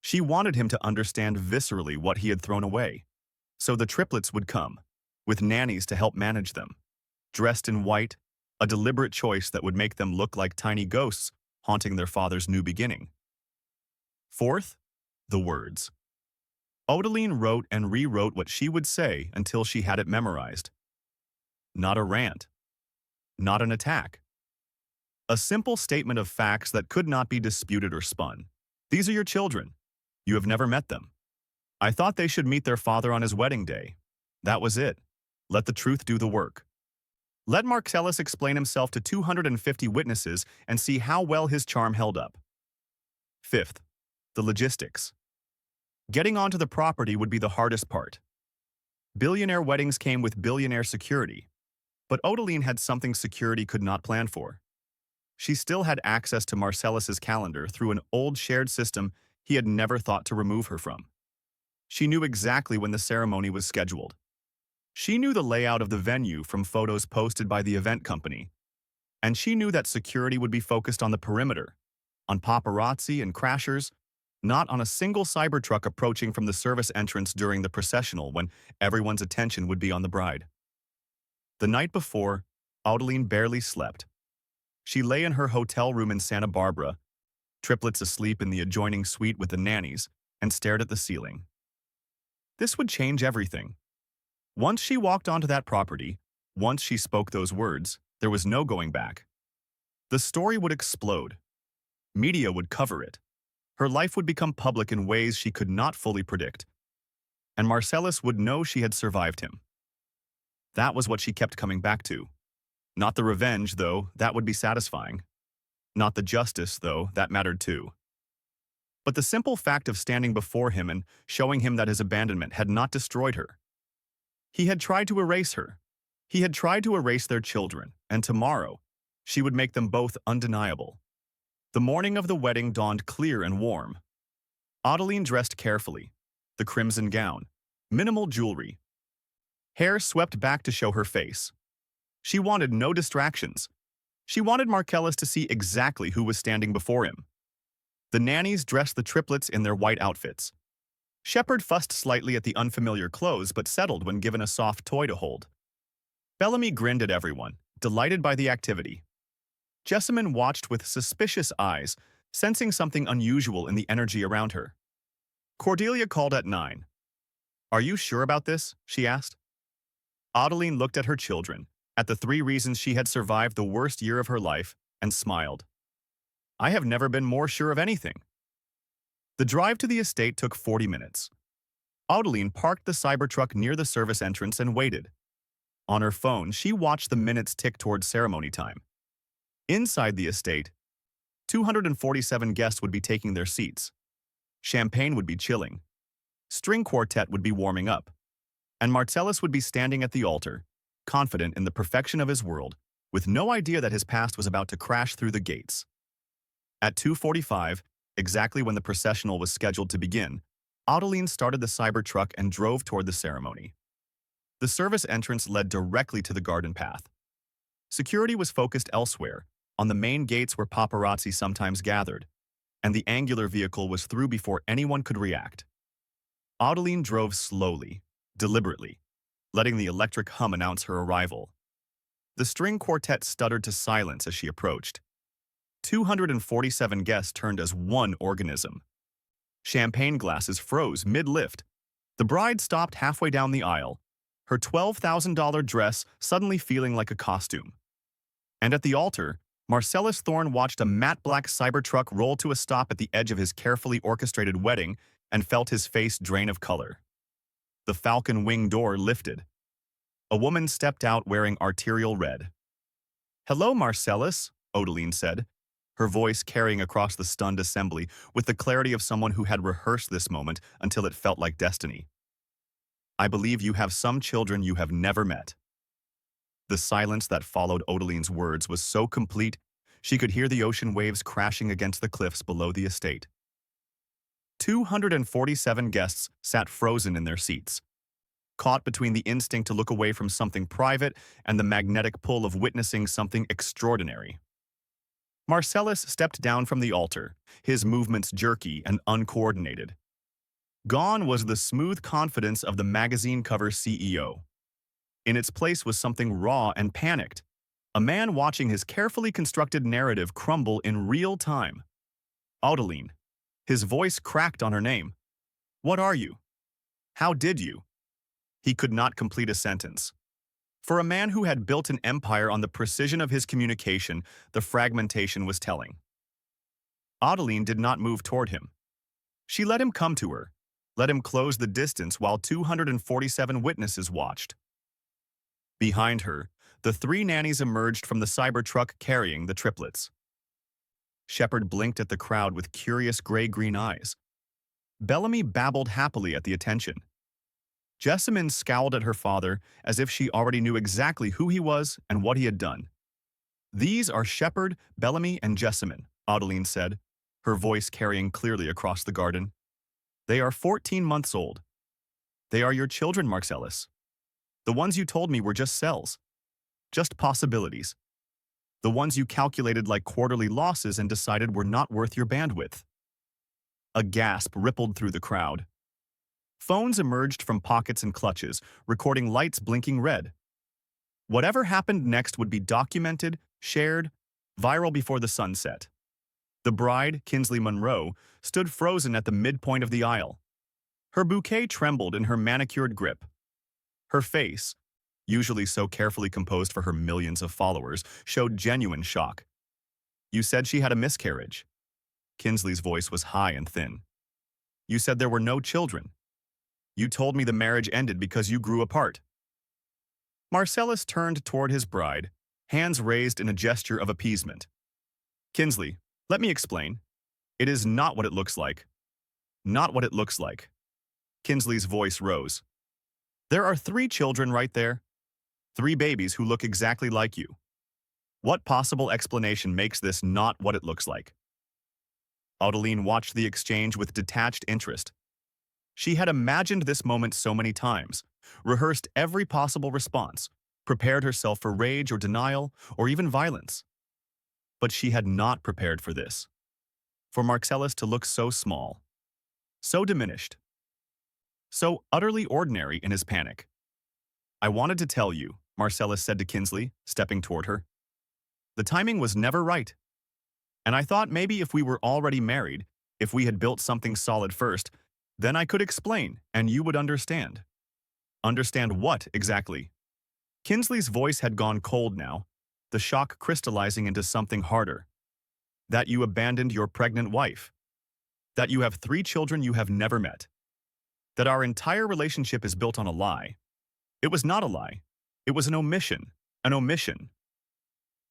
She wanted him to understand viscerally what he had thrown away. So the triplets would come, with nannies to help manage them. Dressed in white, a deliberate choice that would make them look like tiny ghosts haunting their father's new beginning. Fourth, the words. Odeline wrote and rewrote what she would say until she had it memorized. Not a rant. Not an attack. A simple statement of facts that could not be disputed or spun. These are your children. You have never met them. I thought they should meet their father on his wedding day. That was it. Let the truth do the work. Let Marcellus explain himself to 250 witnesses and see how well his charm held up. Fifth, the logistics. Getting onto the property would be the hardest part. Billionaire weddings came with billionaire security, but Odeline had something security could not plan for. She still had access to Marcellus's calendar through an old shared system he had never thought to remove her from. She knew exactly when the ceremony was scheduled. She knew the layout of the venue from photos posted by the event company, and she knew that security would be focused on the perimeter, on paparazzi and crashers, not on a single Cybertruck approaching from the service entrance during the processional when everyone's attention would be on the bride. The night before, Odeline barely slept. She lay in her hotel room in Santa Barbara, triplets asleep in the adjoining suite with the nannies, and stared at the ceiling. This would change everything. Once she walked onto that property, once she spoke those words, there was no going back. The story would explode. Media would cover it. Her life would become public in ways she could not fully predict. And Marcellus would know she had survived him. That was what she kept coming back to. Not the revenge, though, that would be satisfying. Not the justice, though, that mattered too. But the simple fact of standing before him and showing him that his abandonment had not destroyed her. He had tried to erase her. He had tried to erase their children, and tomorrow, she would make them both undeniable. The morning of the wedding dawned clear and warm. Odeline dressed carefully, the crimson gown, minimal jewelry. Hair swept back to show her face. She wanted no distractions. She wanted Marcellus to see exactly who was standing before him. The nannies dressed the triplets in their white outfits. Shepard fussed slightly at the unfamiliar clothes but settled when given a soft toy to hold. Bellamy grinned at everyone, delighted by the activity. Jessamyn watched with suspicious eyes, sensing something unusual in the energy around her. Cordelia called at 9. "Are you sure about this?" she asked. Odeline looked at her children, at the 3 reasons she had survived the worst year of her life, and smiled. I have never been more sure of anything. The drive to the estate took 40 minutes. Audeline parked the Cybertruck near the service entrance and waited. On her phone, she watched the minutes tick towards ceremony time. Inside the estate, 247 guests would be taking their seats. Champagne would be chilling. String quartet would be warming up. And Marcellus would be standing at the altar, confident in the perfection of his world, with no idea that his past was about to crash through the gates. At 2:45, exactly when the processional was scheduled to begin, Audeline started the Cybertruck and drove toward the ceremony. The service entrance led directly to the garden path. Security was focused elsewhere, on the main gates where paparazzi sometimes gathered, and the angular vehicle was through before anyone could react. Audeline drove slowly, deliberately, letting the electric hum announce her arrival. The string quartet stuttered to silence as she approached. 247 guests turned as one organism. Champagne glasses froze mid-lift. The bride stopped halfway down the aisle, her $12,000 dress suddenly feeling like a costume. And at the altar, Marcellus Thorne watched a matte black Cybertruck roll to a stop at the edge of his carefully orchestrated wedding and felt his face drain of color. The falcon wing door lifted. A woman stepped out wearing arterial red. "Hello, Marcellus," Audeline said, her voice carrying across the stunned assembly with the clarity of someone who had rehearsed this moment until it felt like destiny. "I believe you have some children you have never met." The silence that followed Audeline's words was so complete, she could hear the ocean waves crashing against the cliffs below the estate. 247 guests sat frozen in their seats, caught between the instinct to look away from something private and the magnetic pull of witnessing something extraordinary. Marcellus stepped down from the altar, his movements jerky and uncoordinated. Gone was the smooth confidence of the magazine cover CEO. In its place was something raw and panicked, a man watching his carefully constructed narrative crumble in real time. Audeline. His voice cracked on her name. "What are you? How did you?" He could not complete a sentence. For a man who had built an empire on the precision of his communication, the fragmentation was telling. Audeline did not move toward him. She let him come to her, let him close the distance while 247 witnesses watched. Behind her, the three nannies emerged from the Cybertruck carrying the triplets. Shepard blinked at the crowd with curious gray-green eyes. Bellamy babbled happily at the attention. Jessamine scowled at her father as if she already knew exactly who he was and what he had done. "These are Shepard, Bellamy, and Jessamine," Audeline said, her voice carrying clearly across the garden. "They are 14 months old. They are your children, Marcellus. The ones you told me were just cells. Just possibilities. The ones you calculated like quarterly losses and decided were not worth your bandwidth." A gasp rippled through the crowd. Phones emerged from pockets and clutches, recording lights blinking red. Whatever happened next would be documented, shared, viral before the sun set. The bride, Kinsley Monroe, stood frozen at the midpoint of the aisle. Her bouquet trembled in her manicured grip. Her face, usually so carefully composed for her millions of followers, showed genuine shock. "You said she had a miscarriage." Kinsley's voice was high and thin. "You said there were no children. You told me the marriage ended because you grew apart." Marcellus turned toward his bride, hands raised in a gesture of appeasement. "Kinsley, let me explain. It is not what it looks like. Not what it looks like." Kinsley's voice rose. "There are 3 children right there. 3 babies who look exactly like you. What possible explanation makes this not what it looks like?" Audeline watched the exchange with detached interest. She had imagined this moment so many times, rehearsed every possible response, prepared herself for rage or denial or even violence. But she had not prepared for this. For Marcellus to look so small, so diminished, so utterly ordinary in his panic. "I wanted to tell you," Marcellus said to Kinsley, stepping toward her. "The timing was never right. And I thought maybe if we were already married, if we had built something solid first, then I could explain, and you would understand." "Understand what, exactly?" Kinsley's voice had gone cold now, the shock crystallizing into something harder. that you abandoned your pregnant wife, that you have 3 children you have never met, that our entire relationship is built on a lie. It was not a lie. It was an omission. An omission.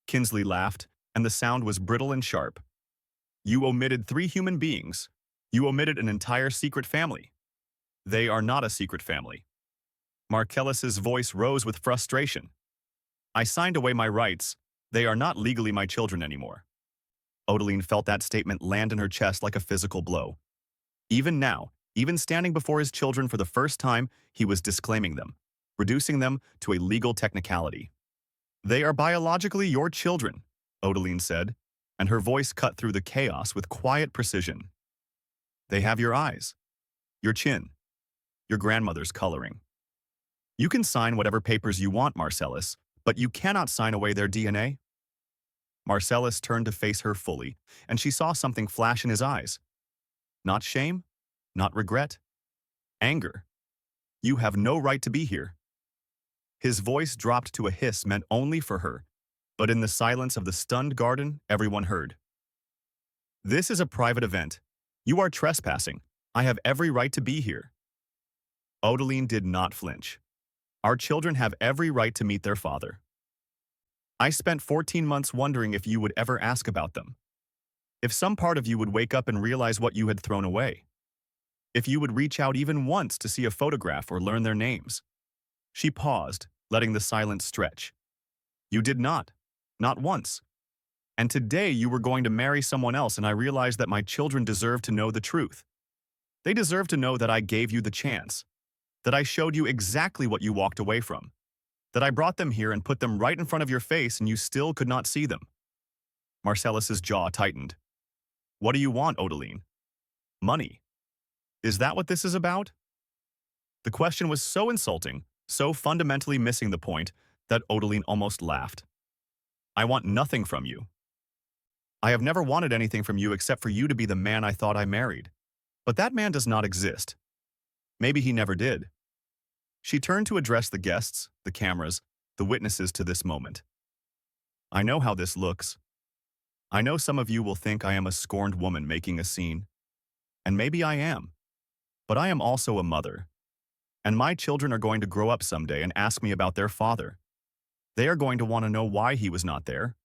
Kinsley laughed, and the sound was brittle and sharp. You omitted 3 human beings. You omitted an entire secret family. They are not a secret family. Marcellus's voice rose with frustration. I signed away my rights. They are not legally my children anymore. Odeline felt that statement land in her chest like a physical blow. Even now, even standing before his children for the first time, he was disclaiming them, reducing them to a legal technicality. They are biologically your children, Odeline said, and her voice cut through the chaos with quiet precision. They have your eyes, your chin, your grandmother's coloring. You can sign whatever papers you want, Marcellus, but you cannot sign away their DNA. Marcellus turned to face her fully, and she saw something flash in his eyes. Not shame, not regret, anger. You have no right to be here. His voice dropped to a hiss meant only for her, but in the silence of the stunned garden, everyone heard. This is a private event. You are trespassing. I have every right to be here. Odeline did not flinch. Our children have every right to meet their father. I spent 14 months wondering if you would ever ask about them. If some part of you would wake up and realize what you had thrown away. If you would reach out even once to see a photograph or learn their names. She paused, letting the silence stretch. You did not once. And today you were going to marry someone else, and I realized that my children deserve to know the truth. They deserve to know that I gave you the chance, that I showed you exactly what you walked away from, that I brought them here and put them right in front of your face and you still could not see them. Marcellus's jaw tightened. What do you want, Odeline? Money. Is that what this is about? The question was so insulting, so fundamentally missing the point, that Odeline almost laughed. I want nothing from you. I have never wanted anything from you except for you to be the man I thought I married. But that man does not exist. Maybe he never did. She turned to address the guests, the cameras, the witnesses to this moment. I know how this looks. I know some of you will think I am a scorned woman making a scene. And maybe I am. But I am also a mother. And my children are going to grow up someday and ask me about their father. They are going to want to know why he was not there,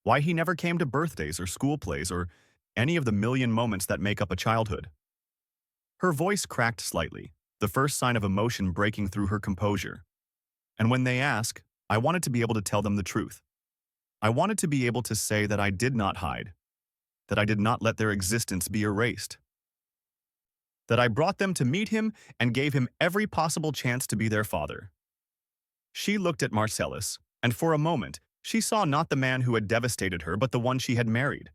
why he never came to birthdays or school plays or any of the million moments that make up a childhood. Her voice cracked slightly, the first sign of emotion breaking through her composure. And when they ask, I wanted to be able to tell them the truth. I wanted to be able to say that I did not hide, that I did not let their existence be erased, that I brought them to meet him and gave him every possible chance to be their father. She looked at Marcellus, and for a moment, she saw not the man who had devastated her, but the one she had married,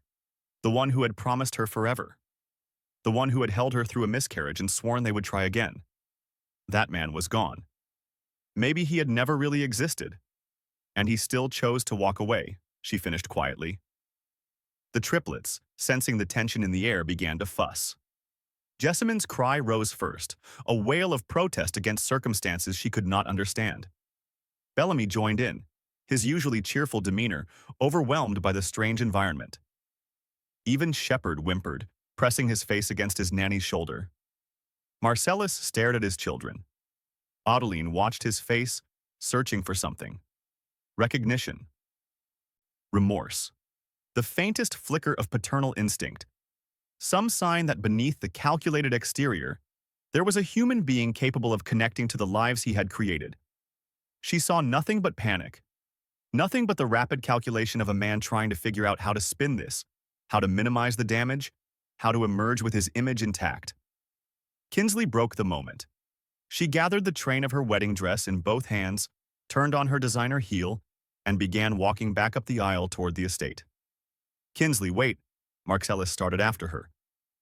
the one who had promised her forever, the one who had held her through a miscarriage and sworn they would try again. That man was gone. Maybe he had never really existed. And he still chose to walk away, she finished quietly. The triplets, sensing the tension in the air, began to fuss. Jessamyn's cry rose first, a wail of protest against circumstances she could not understand. Bellamy joined in, his usually cheerful demeanor overwhelmed by the strange environment. Even Shepard whimpered, pressing his face against his nanny's shoulder. Marcellus stared at his children. Odeline watched his face, searching for something. Recognition. Remorse. The faintest flicker of paternal instinct. Some sign that beneath the calculated exterior, there was a human being capable of connecting to the lives he had created. She saw nothing but panic. Nothing but the rapid calculation of a man trying to figure out how to spin this, how to minimize the damage, how to emerge with his image intact. Kinsley broke the moment. She gathered the train of her wedding dress in both hands, turned on her designer heel, and began walking back up the aisle toward the estate. Kinsley, wait, Marcellus started after her.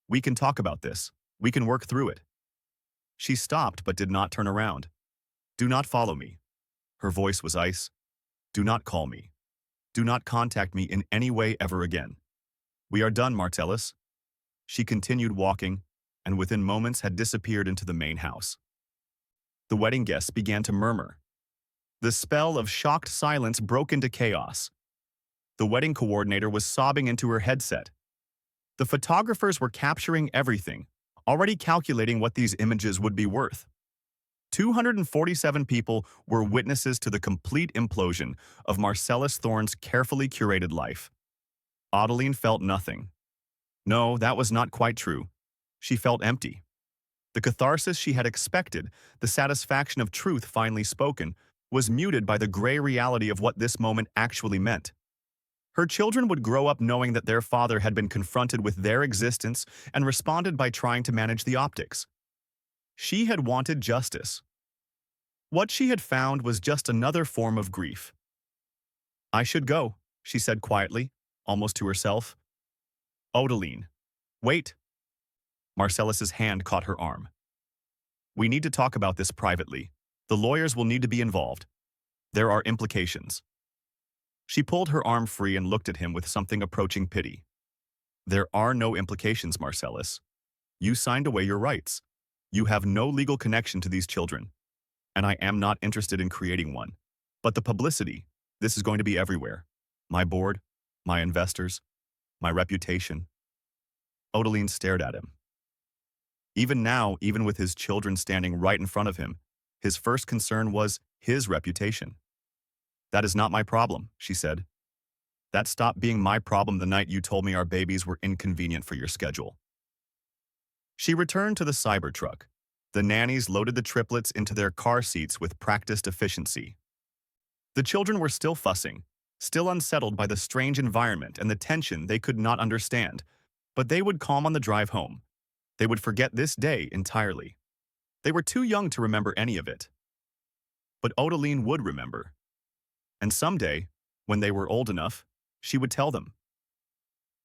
We can talk about this. We can work through it. She stopped but did not turn around. Do not follow me. Her voice was ice. Do not call me. Do not contact me in any way ever again. We are done, Marcellus. She continued walking, and within moments had disappeared into the main house. The wedding guests began to murmur. The spell of shocked silence broke into chaos. The wedding coordinator was sobbing into her headset, The photographers were capturing everything, already calculating what these images would be worth. 247 people were witnesses to the complete implosion of Marcellus Thorne's carefully curated life. Adeline felt nothing. No, that was not quite true. She felt empty. The catharsis she had expected, the satisfaction of truth finally spoken, was muted by the gray reality of what this moment actually meant. Her children would grow up knowing that their father had been confronted with their existence and responded by trying to manage the optics. She had wanted justice. What she had found was just another form of grief. "I should go," she said quietly, almost to herself. "Odeline, wait." Marcellus's hand caught her arm. "We need to talk about this privately. The lawyers will need to be involved. There are implications." She pulled her arm free and looked at him with something approaching pity. "There are no implications, Marcellus. You signed away your rights. You have no legal connection to these children, and I am not interested in creating one. But the publicity, this is going to be everywhere. My board, my investors, my reputation." Odeline stared at him. Even now, even with his children standing right in front of him, his first concern was his reputation. "That is not my problem," she said. "That stopped being my problem the night you told me our babies were inconvenient for your schedule." She returned to the Cybertruck. The nannies loaded the triplets into their car seats with practiced efficiency. The children were still fussing, still unsettled by the strange environment and the tension they could not understand, but they would calm on the drive home. They would forget this day entirely. They were too young to remember any of it. But Odeline would remember. And someday, when they were old enough, she would tell them.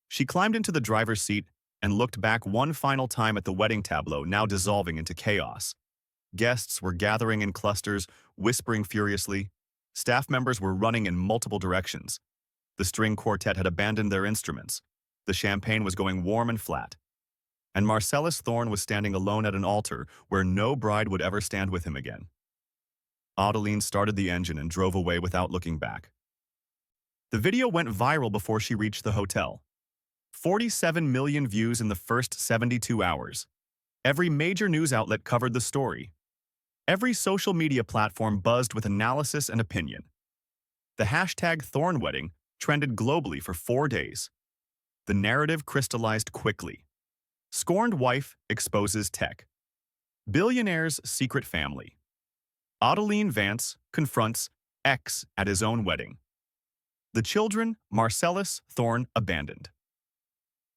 She climbed into the driver's seat and looked back one final time at the wedding tableau now dissolving into chaos. Guests were gathering in clusters, whispering furiously. Staff members were running in multiple directions. The string quartet had abandoned their instruments. The champagne was going warm and flat. And Marcellus Thorne was standing alone at an altar where no bride would ever stand with him again. Adeline started the engine and drove away without looking back. The video went viral before she reached the hotel. 47 million views in the first 72 hours. Every major news outlet covered the story. Every social media platform buzzed with analysis and opinion. The hashtag #ThorneWedding trended globally for 4 days. The narrative crystallized quickly. Scorned wife exposes tech. Billionaire's secret family. Adeline Vance confronts ex at his own wedding. The children Marcellus Thorne abandoned.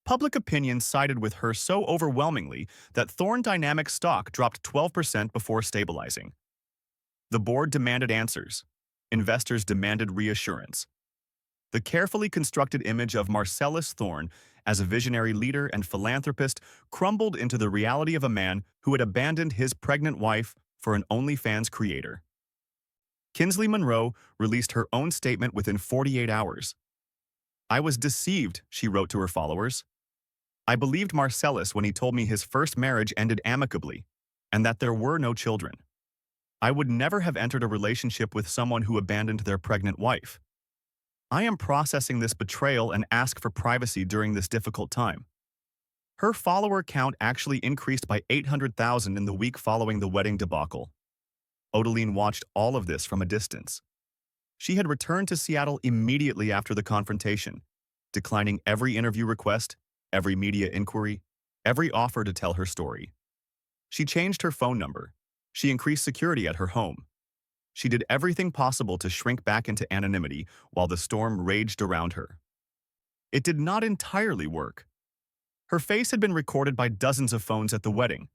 Public opinion sided with her so overwhelmingly that Thorne Dynamics stock dropped 12% before stabilizing. The board demanded answers. Investors demanded reassurance. The carefully constructed image of Marcellus Thorne as a visionary leader and philanthropist crumbled into the reality of a man who had abandoned his pregnant wife for an Onlyfans creator. Kinsley Monroe released her own statement within 48 hours. "I was deceived," she wrote to her followers. "I believed Marcellus when he told me his first marriage ended amicably, and that there were no children. I would never have entered a relationship with someone who abandoned their pregnant wife. I am processing this betrayal and ask for privacy during this difficult time." Her follower count actually increased by 800,000 in the week following the wedding debacle. Odeline watched all of this from a distance. She had returned to Seattle immediately after the confrontation, declining every interview request, every media inquiry, every offer to tell her story. She changed her phone number. She increased security at her home. She did everything possible to shrink back into anonymity while the storm raged around her. It did not entirely work. Her face had been recorded by dozens of phones at the wedding.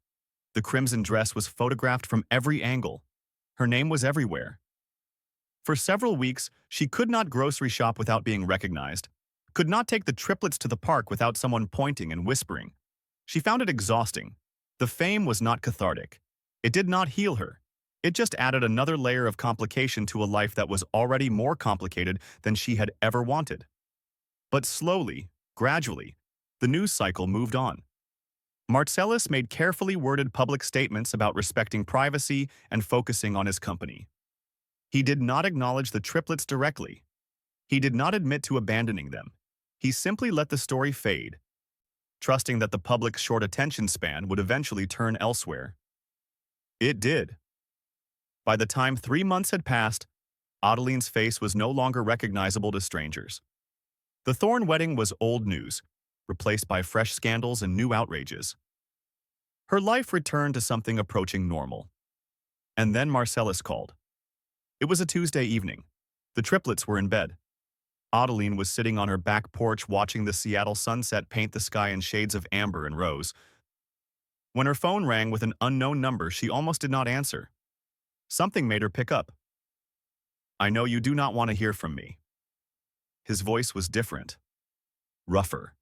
The crimson dress was photographed from every angle. Her name was everywhere. For several weeks, she could not grocery shop without being recognized, could not take the triplets to the park without someone pointing and whispering. She found it exhausting. The fame was not cathartic. It did not heal her. It just added another layer of complication to a life that was already more complicated than she had ever wanted. But slowly, gradually, the news cycle moved on. Marcellus made carefully worded public statements about respecting privacy and focusing on his company. He did not acknowledge the triplets directly. He did not admit to abandoning them. He simply let the story fade. trusting that the public's short attention span would eventually turn elsewhere. It did. By the time 3 months had passed, Adeline's face was no longer recognizable to strangers. The Thorne wedding was old news, replaced by fresh scandals and new outrages. Her life returned to something approaching normal. And then Marcellus called. It was a Tuesday evening. The triplets were in bed. Adeline was sitting on her back porch watching the Seattle sunset paint the sky in shades of amber and rose. When her phone rang with an unknown number, she almost did not answer. Something made her pick up. "I know you do not want to hear from me." His voice was different, rougher,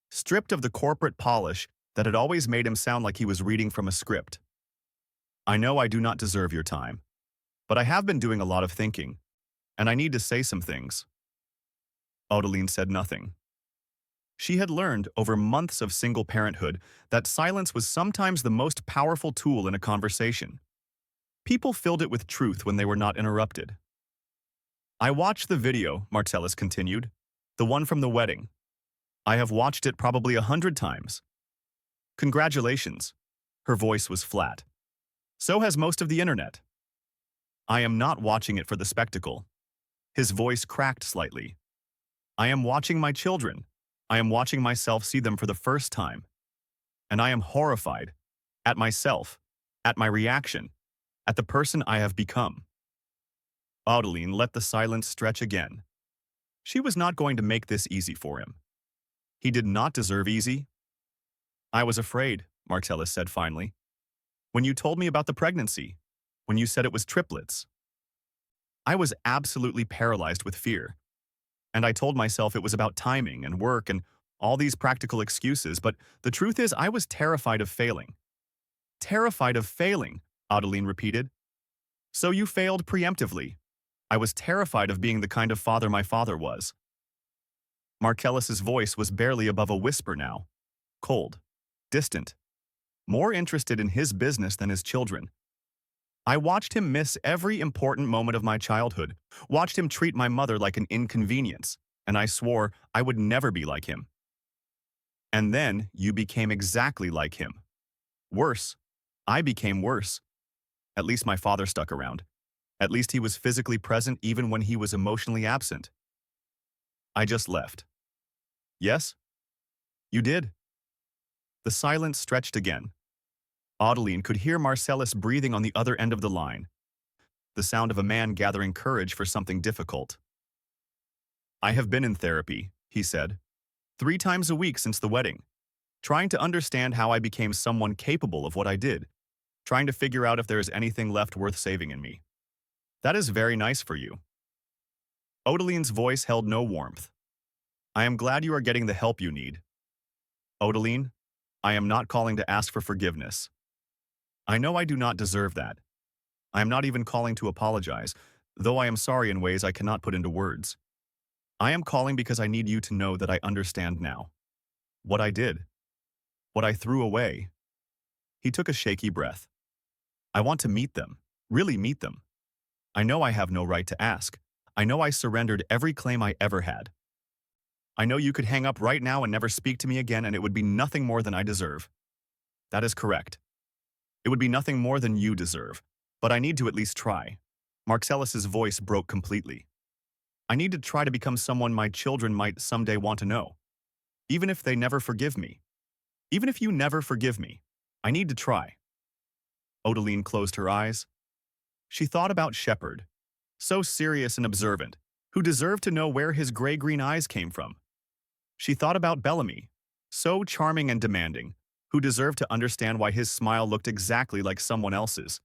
stripped of the corporate polish that had always made him sound like he was reading from a script. "I know I do not deserve your time, but I have been doing a lot of thinking, and I need to say some things." Adeline said nothing. She had learned over months of single parenthood that silence was sometimes the most powerful tool in a conversation. People filled it with truth when they were not interrupted. "I watched the video," Marcellus continued, "the one from the wedding. I have watched it probably 100 times. Congratulations." Her voice was flat. "So has most of the internet." "I am not watching it for the spectacle." His voice cracked slightly. "I am watching my children. I am watching myself see them for the first time. And I am horrified. At myself. At my reaction. At the person I have become." Adeline let the silence stretch again. She was not going to make this easy for him. He did not deserve easy. "I was afraid," Marcellus said finally. "When you told me about the pregnancy. When you said it was triplets. I was absolutely paralyzed with fear. And I told myself it was about timing and work and all these practical excuses, but the truth is I was terrified of failing." "Terrified of failing," Adeline repeated. "So you failed preemptively." "I was terrified of being the kind of father my father was." Marcellus's voice was barely above a whisper now. Cold. Distant. More interested in his business than his children. "I watched him miss every important moment of my childhood, watched him treat my mother like an inconvenience, and I swore I would never be like him. And then you became exactly like him. Worse. I became worse. At least my father stuck around. At least he was physically present even when he was emotionally absent. I just left." "Yes? You did?" The silence stretched again. Adeline could hear Marcellus breathing on the other end of the line, the sound of a man gathering courage for something difficult. "I have been in therapy," he said, 3 times a week since the wedding, trying to understand how I became someone capable of what I did, trying to figure out if there is anything left worth saving in me." "That is very nice for you." Adeline's voice held no warmth. "I am glad you are getting the help you need. Adeline, I am not calling to ask for forgiveness. I know I do not deserve that. I am not even calling to apologize, though I am sorry in ways I cannot put into words. I am calling because I need you to know that I understand now. What I did. What I threw away." He took a shaky breath. "I want to meet them, really meet them. I know I have no right to ask. I know I surrendered every claim I ever had. I know you could hang up right now and never speak to me again and it would be nothing more than I deserve. That is correct. It would be nothing more than you deserve, but I need to at least try." Marcellus's voice broke completely. "I need to try to become someone my children might someday want to know. Even if they never forgive me. Even if you never forgive me. I need to try." Adeline closed her eyes. She thought about Shepard, so serious and observant, who deserved to know where his gray-green eyes came from. She thought about Bellamy, so charming and demanding, who deserved to understand why his smile looked exactly like someone else's.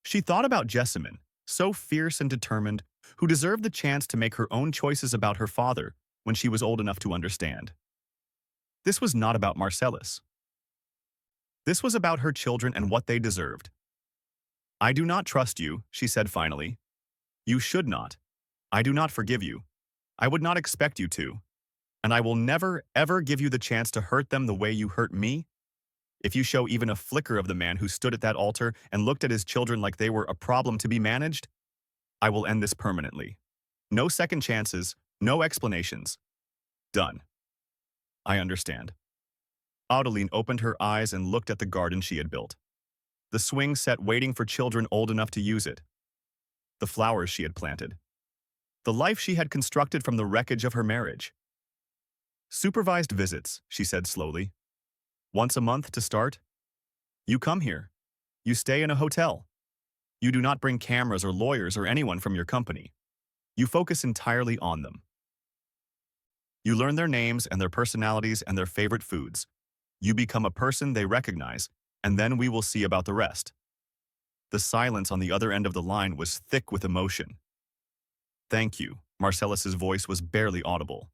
She thought about Jessamine, so fierce and determined, who deserved the chance to make her own choices about her father when she was old enough to understand. This was not about Marcellus. This was about her children and what they deserved. "I do not trust you," she said finally. "You should not. I do not forgive you. I would not expect you to. And I will never, ever give you the chance to hurt them the way you hurt me. If you show even a flicker of the man who stood at that altar and looked at his children like they were a problem to be managed, I will end this permanently. No second chances, no explanations. Done." "I understand." Adeline opened her eyes and looked at the garden she had built. The swing set waiting for children old enough to use it. The flowers she had planted. The life she had constructed from the wreckage of her marriage. Supervised visits, she said slowly. Once a month to start. You come here. You stay in a hotel. You do not bring cameras or lawyers or anyone from your company. You focus entirely on them. You learn their names and their personalities and their favorite foods. You become a person they recognize, and then we will see about the rest. The silence on the other end of the line was thick with emotion. Thank you. Marcellus's voice was barely audible.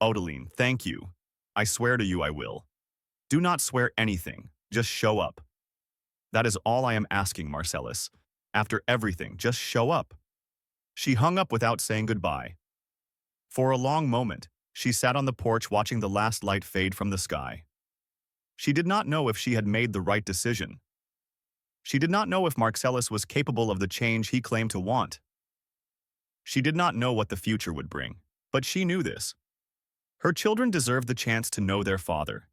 Adeline, thank you. I swear to you I will. Do not swear anything. Just show up. That is all I am asking, Marcellus. After everything, just show up. She hung up without saying goodbye. For a long moment, she sat on the porch watching the last light fade from the sky. She did not know if she had made the right decision. She did not know if Marcellus was capable of the change he claimed to want. She did not know what the future would bring, but she knew this. Her children deserved the chance to know their father,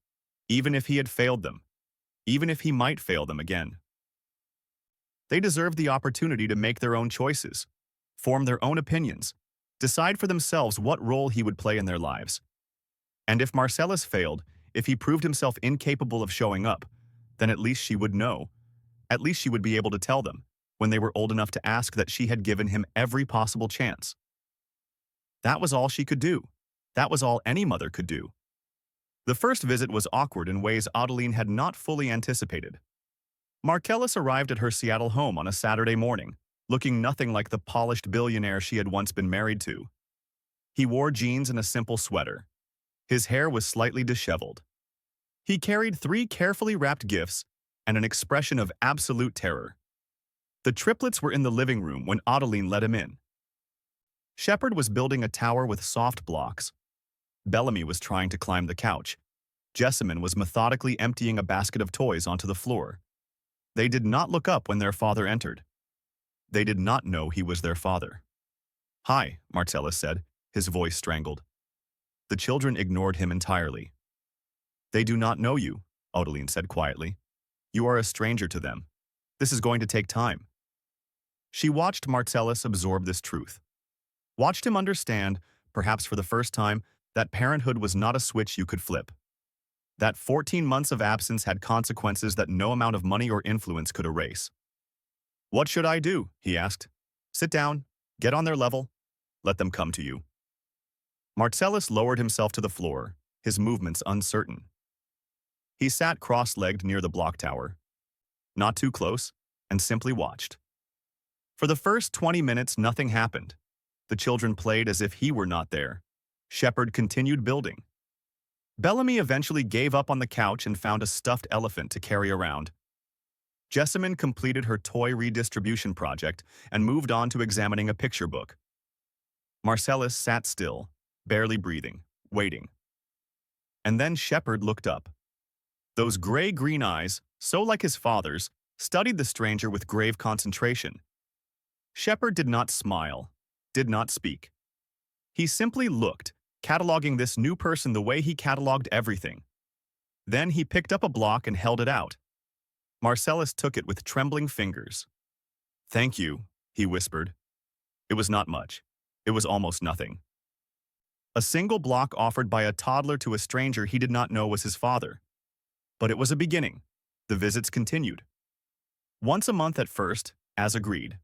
even if he had failed them, even if he might fail them again. They deserved the opportunity to make their own choices, form their own opinions, decide for themselves what role he would play in their lives. And if Marcellus failed, if he proved himself incapable of showing up, then at least she would know. At least she would be able to tell them, when they were old enough to ask, that she had given him every possible chance. That was all she could do. That was all any mother could do. The first visit was awkward in ways Adeline had not fully anticipated. Marcellus arrived at her Seattle home on a Saturday morning, looking nothing like the polished billionaire she had once been married to. He wore jeans and a simple sweater. His hair was slightly disheveled. He carried 3 carefully wrapped gifts and an expression of absolute terror. The triplets were in the living room when Adeline let him in. Shepard was building a tower with soft blocks. Bellamy was trying to climb the couch. Jessamine was methodically emptying a basket of toys onto the floor. They did not look up when their father entered. They did not know he was their father. "Hi," Marcellus said, his voice strangled. The children ignored him entirely. "They do not know you," Adeline said quietly. "You are a stranger to them. This is going to take time." She watched Marcellus absorb this truth. Watched him understand, perhaps for the first time, that parenthood was not a switch you could flip. That 14 months of absence had consequences that no amount of money or influence could erase. "What should I do?" he asked. "Sit down, get on their level, let them come to you." Marcellus lowered himself to the floor, his movements uncertain. He sat cross-legged near the block tower, not too close, and simply watched. For the first 20 minutes, nothing happened. The children played as if he were not there. Shepard continued building. Bellamy eventually gave up on the couch and found a stuffed elephant to carry around. Jessamine completed her toy redistribution project and moved on to examining a picture book. Marcellus sat still, barely breathing, waiting. And then Shepard looked up. Those gray-green eyes, so like his father's, studied the stranger with grave concentration. Shepard did not smile, did not speak. He simply looked, cataloging this new person the way he cataloged everything. Then he picked up a block and held it out. Marcellus took it with trembling fingers. "Thank you," he whispered. It was not much. It was almost nothing. A single block offered by a toddler to a stranger he did not know was his father. But it was a beginning. The visits continued. Once a month at first, as agreed.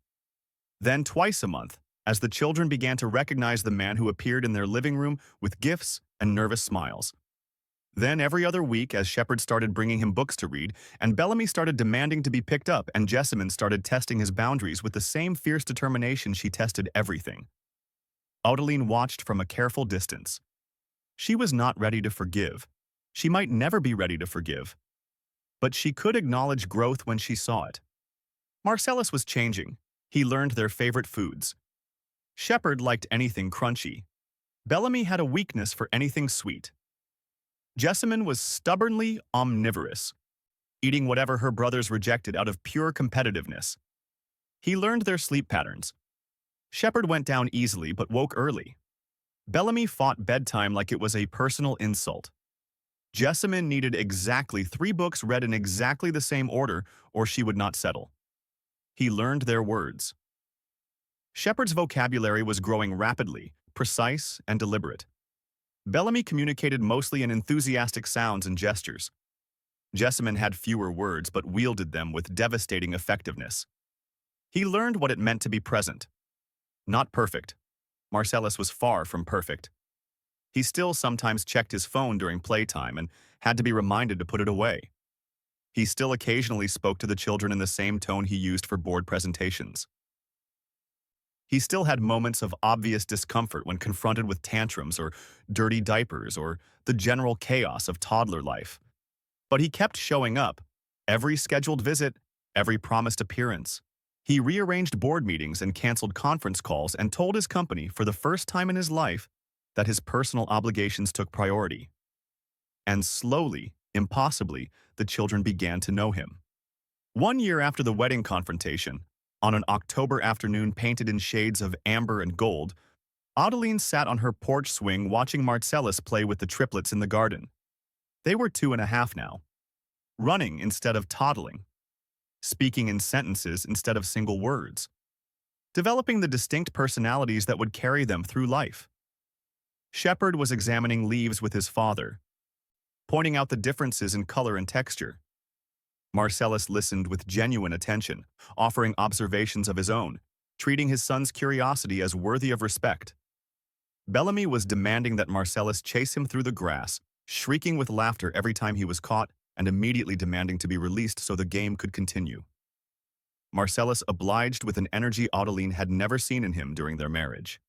Then twice a month, as the children began to recognize the man who appeared in their living room with gifts and nervous smiles. Then every other week, as Shepard started bringing him books to read, and Bellamy started demanding to be picked up, and Jessamine started testing his boundaries with the same fierce determination she tested everything. Adeline watched from a careful distance. She was not ready to forgive. She might never be ready to forgive. But she could acknowledge growth when she saw it. Marcellus was changing. He learned their favorite foods. Shepard liked anything crunchy. Bellamy had a weakness for anything sweet. Jessamine was stubbornly omnivorous, eating whatever her brothers rejected out of pure competitiveness. He learned their sleep patterns. Shepard went down easily but woke early. Bellamy fought bedtime like it was a personal insult. Jessamine needed exactly 3 books read in exactly the same order, or she would not settle. He learned their words. Shepard's vocabulary was growing rapidly, precise and deliberate. Bellamy communicated mostly in enthusiastic sounds and gestures. Jessamine had fewer words but wielded them with devastating effectiveness. He learned what it meant to be present. Not perfect. Marcellus was far from perfect. He still sometimes checked his phone during playtime and had to be reminded to put it away. He still occasionally spoke to the children in the same tone he used for board presentations. He still had moments of obvious discomfort when confronted with tantrums or dirty diapers or the general chaos of toddler life. But he kept showing up. Every scheduled visit, every promised appearance. He rearranged board meetings and canceled conference calls and told his company for the first time in his life that his personal obligations took priority. And slowly, impossibly, the children began to know him. 1 year after the wedding confrontation, on an October afternoon painted in shades of amber and gold, Adeline sat on her porch swing watching Marcellus play with the triplets in the garden. They were 2.5 now, running instead of toddling, speaking in sentences instead of single words, developing the distinct personalities that would carry them through life. Shepard was examining leaves with his father, pointing out the differences in color and texture. Marcellus listened with genuine attention, offering observations of his own, treating his son's curiosity as worthy of respect. Bellamy was demanding that Marcellus chase him through the grass, shrieking with laughter every time he was caught and immediately demanding to be released so the game could continue. Marcellus obliged with an energy Adeline had never seen in him during their marriage.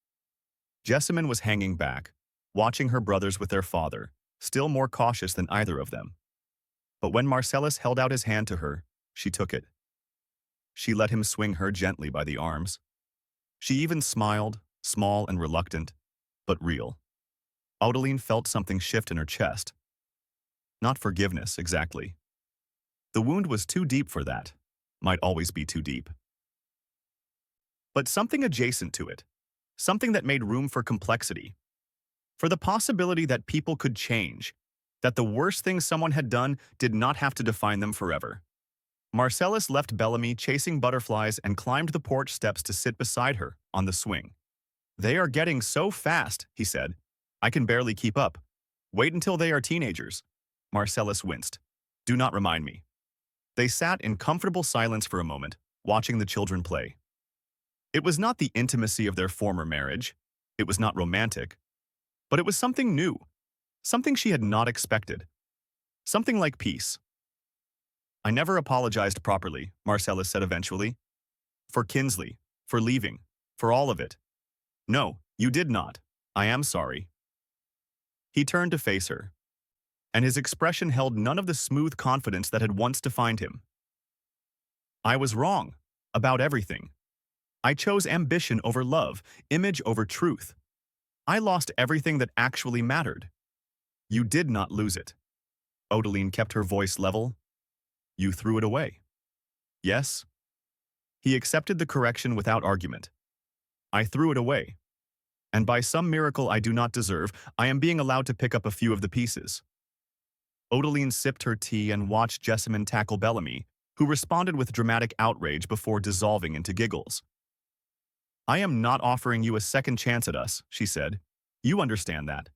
Jessamine was hanging back, watching her brothers with their father, still more cautious than either of them. But when Marcellus held out his hand to her, she took it. She let him swing her gently by the arms. She even smiled, small and reluctant, but real. Adeline felt something shift in her chest. Not forgiveness, exactly. The wound was too deep for that. Might always be too deep. But something adjacent to it. Something that made room for complexity. For the possibility that people could change, that the worst thing someone had done did not have to define them forever. Marcellus left Bellamy chasing butterflies and climbed the porch steps to sit beside her on the swing. "They are getting so fast," he said. "I can barely keep up. Wait until they are teenagers." Marcellus winced. "Do not remind me." They sat in comfortable silence for a moment, watching the children play. It was not the intimacy of their former marriage. It was not romantic. But it was something new. Something she had not expected. Something like peace. "I never apologized properly," Marcellus said eventually. "For Kinsley, for leaving, for all of it. No, you did not. I am sorry." He turned to face her, and his expression held none of the smooth confidence that had once defined him. "I was wrong. About everything. I chose ambition over love, image over truth. I lost everything that actually mattered. You did not lose it." Adeline kept her voice level. "You threw it away." "Yes." He accepted the correction without argument. "I threw it away. And by some miracle I do not deserve, I am being allowed to pick up a few of the pieces." Adeline sipped her tea and watched Jessamine tackle Bellamy, who responded with dramatic outrage before dissolving into giggles. "I am not offering you a second chance at us," she said. "You understand that.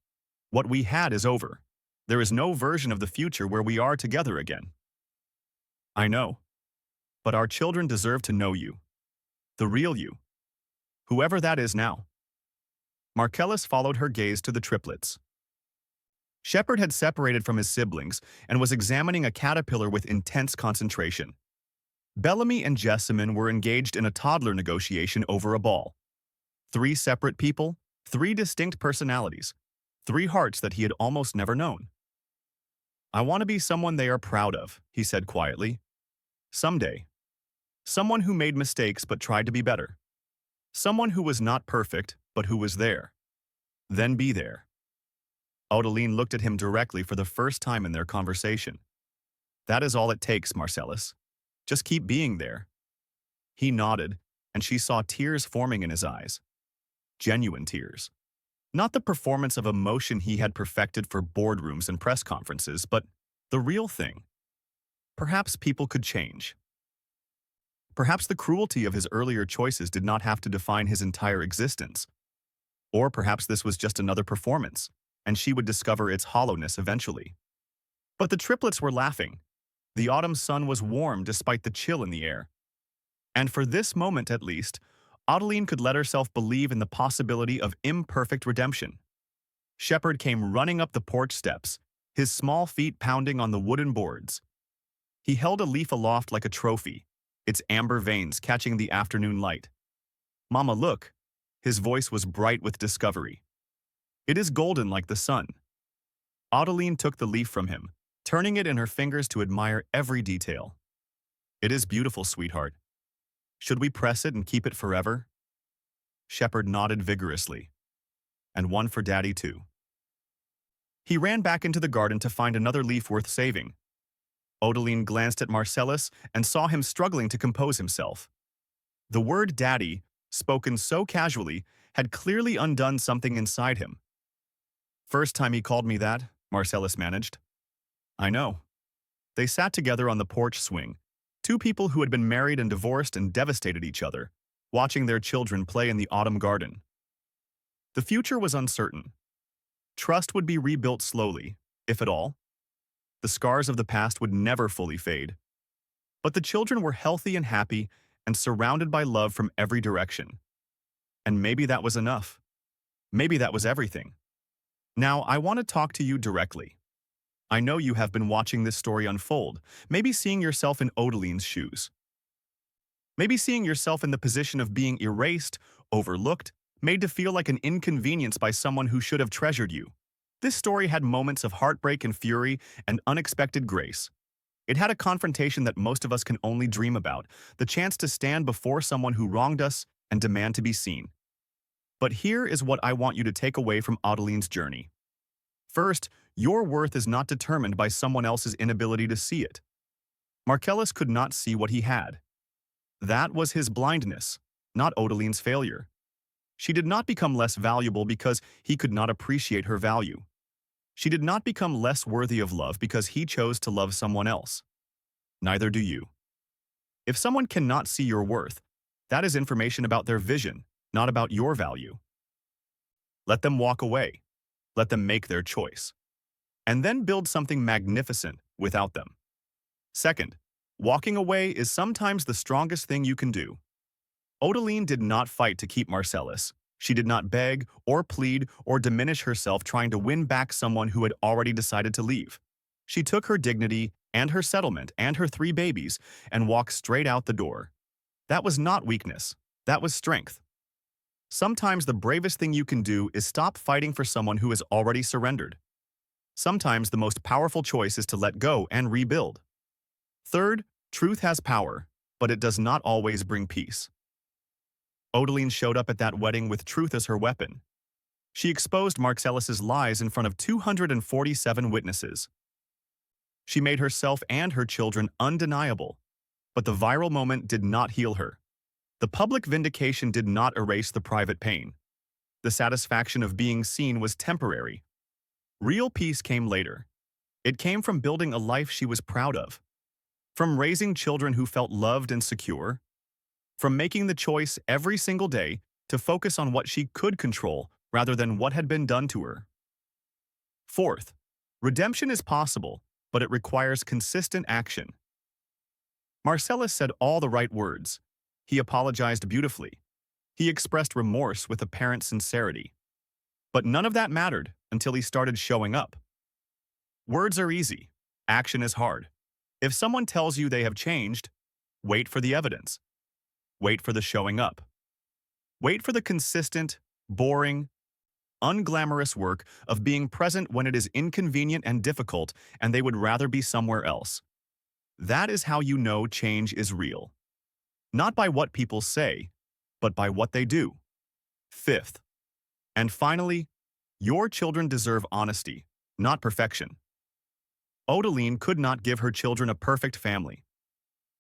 What we had is over. There is no version of the future where we are together again." "I know. But our children deserve to know you. The real you. Whoever that is now." Marcellus followed her gaze to the triplets. Shepard had separated from his siblings and was examining a caterpillar with intense concentration. Bellamy and Jessamine were engaged in a toddler negotiation over a ball. 3 separate people, 3 distinct personalities, 3 hearts that he had almost never known. "I want to be someone they are proud of," he said quietly. "Someday. Someone who made mistakes but tried to be better. Someone who was not perfect, but who was there. Then be there." Adeline looked at him directly for the first time in their conversation. "That is all it takes, Marcellus. Just keep being there." He nodded, and she saw tears forming in his eyes. Genuine tears. Not the performance of emotion he had perfected for boardrooms and press conferences, but the real thing. Perhaps people could change. Perhaps the cruelty of his earlier choices did not have to define his entire existence. Or perhaps this was just another performance, and she would discover its hollowness eventually. But the triplets were laughing. The autumn sun was warm despite the chill in the air. And for this moment at least, Adeline could let herself believe in the possibility of imperfect redemption. Shepard came running up the porch steps, his small feet pounding on the wooden boards. He held a leaf aloft like a trophy, its amber veins catching the afternoon light. "Mama, look." His voice was bright with discovery. "It is golden like the sun." Adeline took the leaf from him, turning it in her fingers to admire every detail. "It is beautiful, sweetheart. Should we press it and keep it forever?" Shepard nodded vigorously. "And one for Daddy, too." He ran back into the garden to find another leaf worth saving. Adeline glanced at Marcellus and saw him struggling to compose himself. The word Daddy, spoken so casually, had clearly undone something inside him. "First time he called me that," Marcellus managed. "I know." They sat together on the porch swing, two people who had been married and divorced and devastated each other, watching their children play in the autumn garden. The future was uncertain. Trust would be rebuilt slowly, if at all. The scars of the past would never fully fade. But the children were healthy and happy and surrounded by love from every direction. And maybe that was enough. Maybe that was everything. Now, I want to talk to you directly. I know you have been watching this story unfold, maybe seeing yourself in Adeline's shoes. Maybe seeing yourself in the position of being erased, overlooked, made to feel like an inconvenience by someone who should have treasured you. This story had moments of heartbreak and fury and unexpected grace. It had a confrontation that most of us can only dream about, the chance to stand before someone who wronged us and demand to be seen. But here is what I want you to take away from Adeline's journey. First, your worth is not determined by someone else's inability to see it. Marcellus could not see what he had. That was his blindness, not Adeline's failure. She did not become less valuable because he could not appreciate her value. She did not become less worthy of love because he chose to love someone else. Neither do you. If someone cannot see your worth, that is information about their vision, not about your value. Let them walk away. Let them make their choice. And then build something magnificent without them. Second, walking away is sometimes the strongest thing you can do. Adeline did not fight to keep Marcellus. She did not beg or plead or diminish herself trying to win back someone who had already decided to leave. She took her dignity and her settlement and her 3 babies and walked straight out the door. That was not weakness. That was strength. Sometimes the bravest thing you can do is stop fighting for someone who has already surrendered. Sometimes the most powerful choice is to let go and rebuild. Third, truth has power, but it does not always bring peace. Adeline showed up at that wedding with truth as her weapon. She exposed Marcellus's lies in front of 247 witnesses. She made herself and her children undeniable, but the viral moment did not heal her. The public vindication did not erase the private pain. The satisfaction of being seen was temporary. Real peace came later. It came from building a life she was proud of, from raising children who felt loved and secure, from making the choice every single day to focus on what she could control rather than what had been done to her. Fourth, redemption is possible, but it requires consistent action. Marcellus said all the right words. He apologized beautifully. He expressed remorse with apparent sincerity. But none of that mattered until he started showing up. Words are easy. Action is hard. If someone tells you they have changed, wait for the evidence. Wait for the showing up. Wait for the consistent, boring, unglamorous work of being present when it is inconvenient and difficult and they would rather be somewhere else. That is how you know change is real. Not by what people say, but by what they do. Fifth, and finally, your children deserve honesty, not perfection. Adeline could not give her children a perfect family.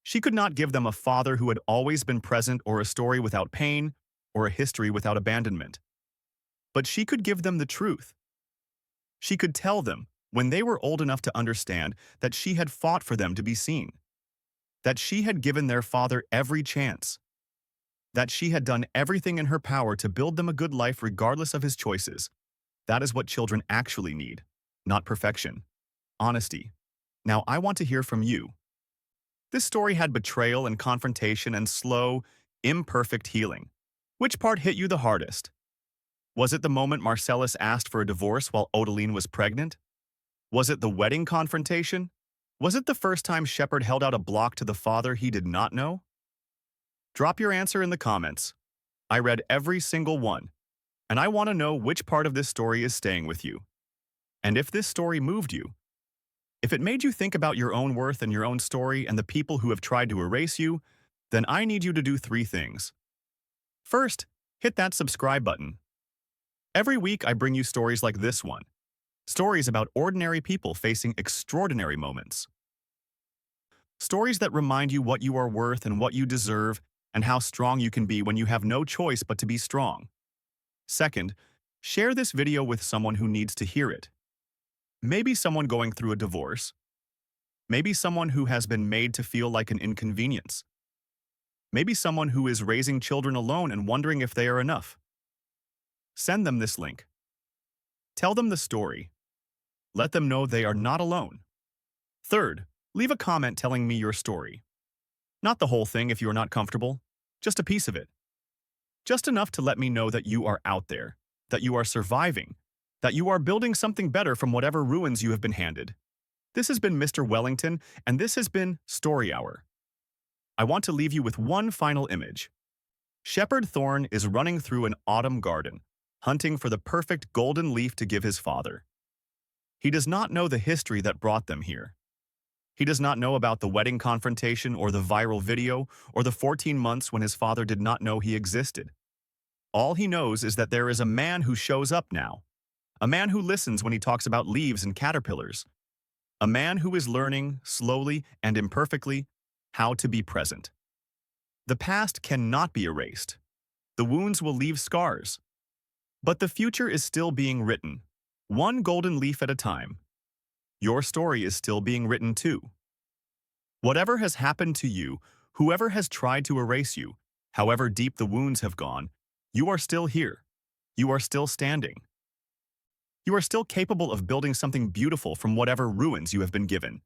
She could not give them a father who had always been present or a story without pain or a history without abandonment. But she could give them the truth. She could tell them, when they were old enough to understand, that she had fought for them to be seen, that she had given their father every chance, that she had done everything in her power to build them a good life regardless of his choices. That is what children actually need, not perfection. Honesty. Now I want to hear from you. This story had betrayal and confrontation and slow, imperfect healing. Which part hit you the hardest? Was it the moment Marcellus asked for a divorce while Odeline was pregnant? Was it the wedding confrontation? Was it the first time Shepard held out a block to the father he did not know? Drop your answer in the comments. I read every single one, and I want to know which part of this story is staying with you. And if this story moved you, if it made you think about your own worth and your own story and the people who have tried to erase you, then I need you to do 3 things. First, hit that subscribe button. Every week I bring you stories like this one. Stories about ordinary people facing extraordinary moments. Stories that remind you what you are worth and what you deserve and how strong you can be when you have no choice but to be strong. Second, share this video with someone who needs to hear it. Maybe someone going through a divorce. Maybe someone who has been made to feel like an inconvenience. Maybe someone who is raising children alone and wondering if they are enough. Send them this link. Tell them the story. Let them know they are not alone. Third, leave a comment telling me your story. Not the whole thing if you are not comfortable, just a piece of it. Just enough to let me know that you are out there, that you are surviving, that you are building something better from whatever ruins you have been handed. This has been Mr. Wellington, and this has been Story Hour. I want to leave you with one final image. Shepard Thorne is running through an autumn garden, hunting for the perfect golden leaf to give his father. He does not know the history that brought them here. He does not know about the wedding confrontation or the viral video or the 14 months when his father did not know he existed. All he knows is that there is a man who shows up now. A man who listens when he talks about leaves and caterpillars. A man who is learning, slowly and imperfectly, how to be present. The past cannot be erased. The wounds will leave scars. But the future is still being written, one golden leaf at a time. Your story is still being written too. Whatever has happened to you, whoever has tried to erase you, however deep the wounds have gone, you are still here. You are still standing. You are still capable of building something beautiful from whatever ruins you have been given.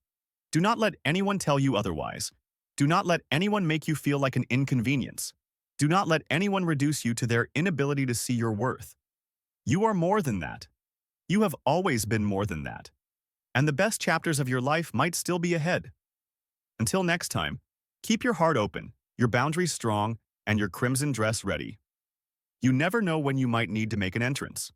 Do not let anyone tell you otherwise. Do not let anyone make you feel like an inconvenience. Do not let anyone reduce you to their inability to see your worth. You are more than that. You have always been more than that. And the best chapters of your life might still be ahead. Until next time, keep your heart open, your boundaries strong, and your crimson dress ready. You never know when you might need to make an entrance.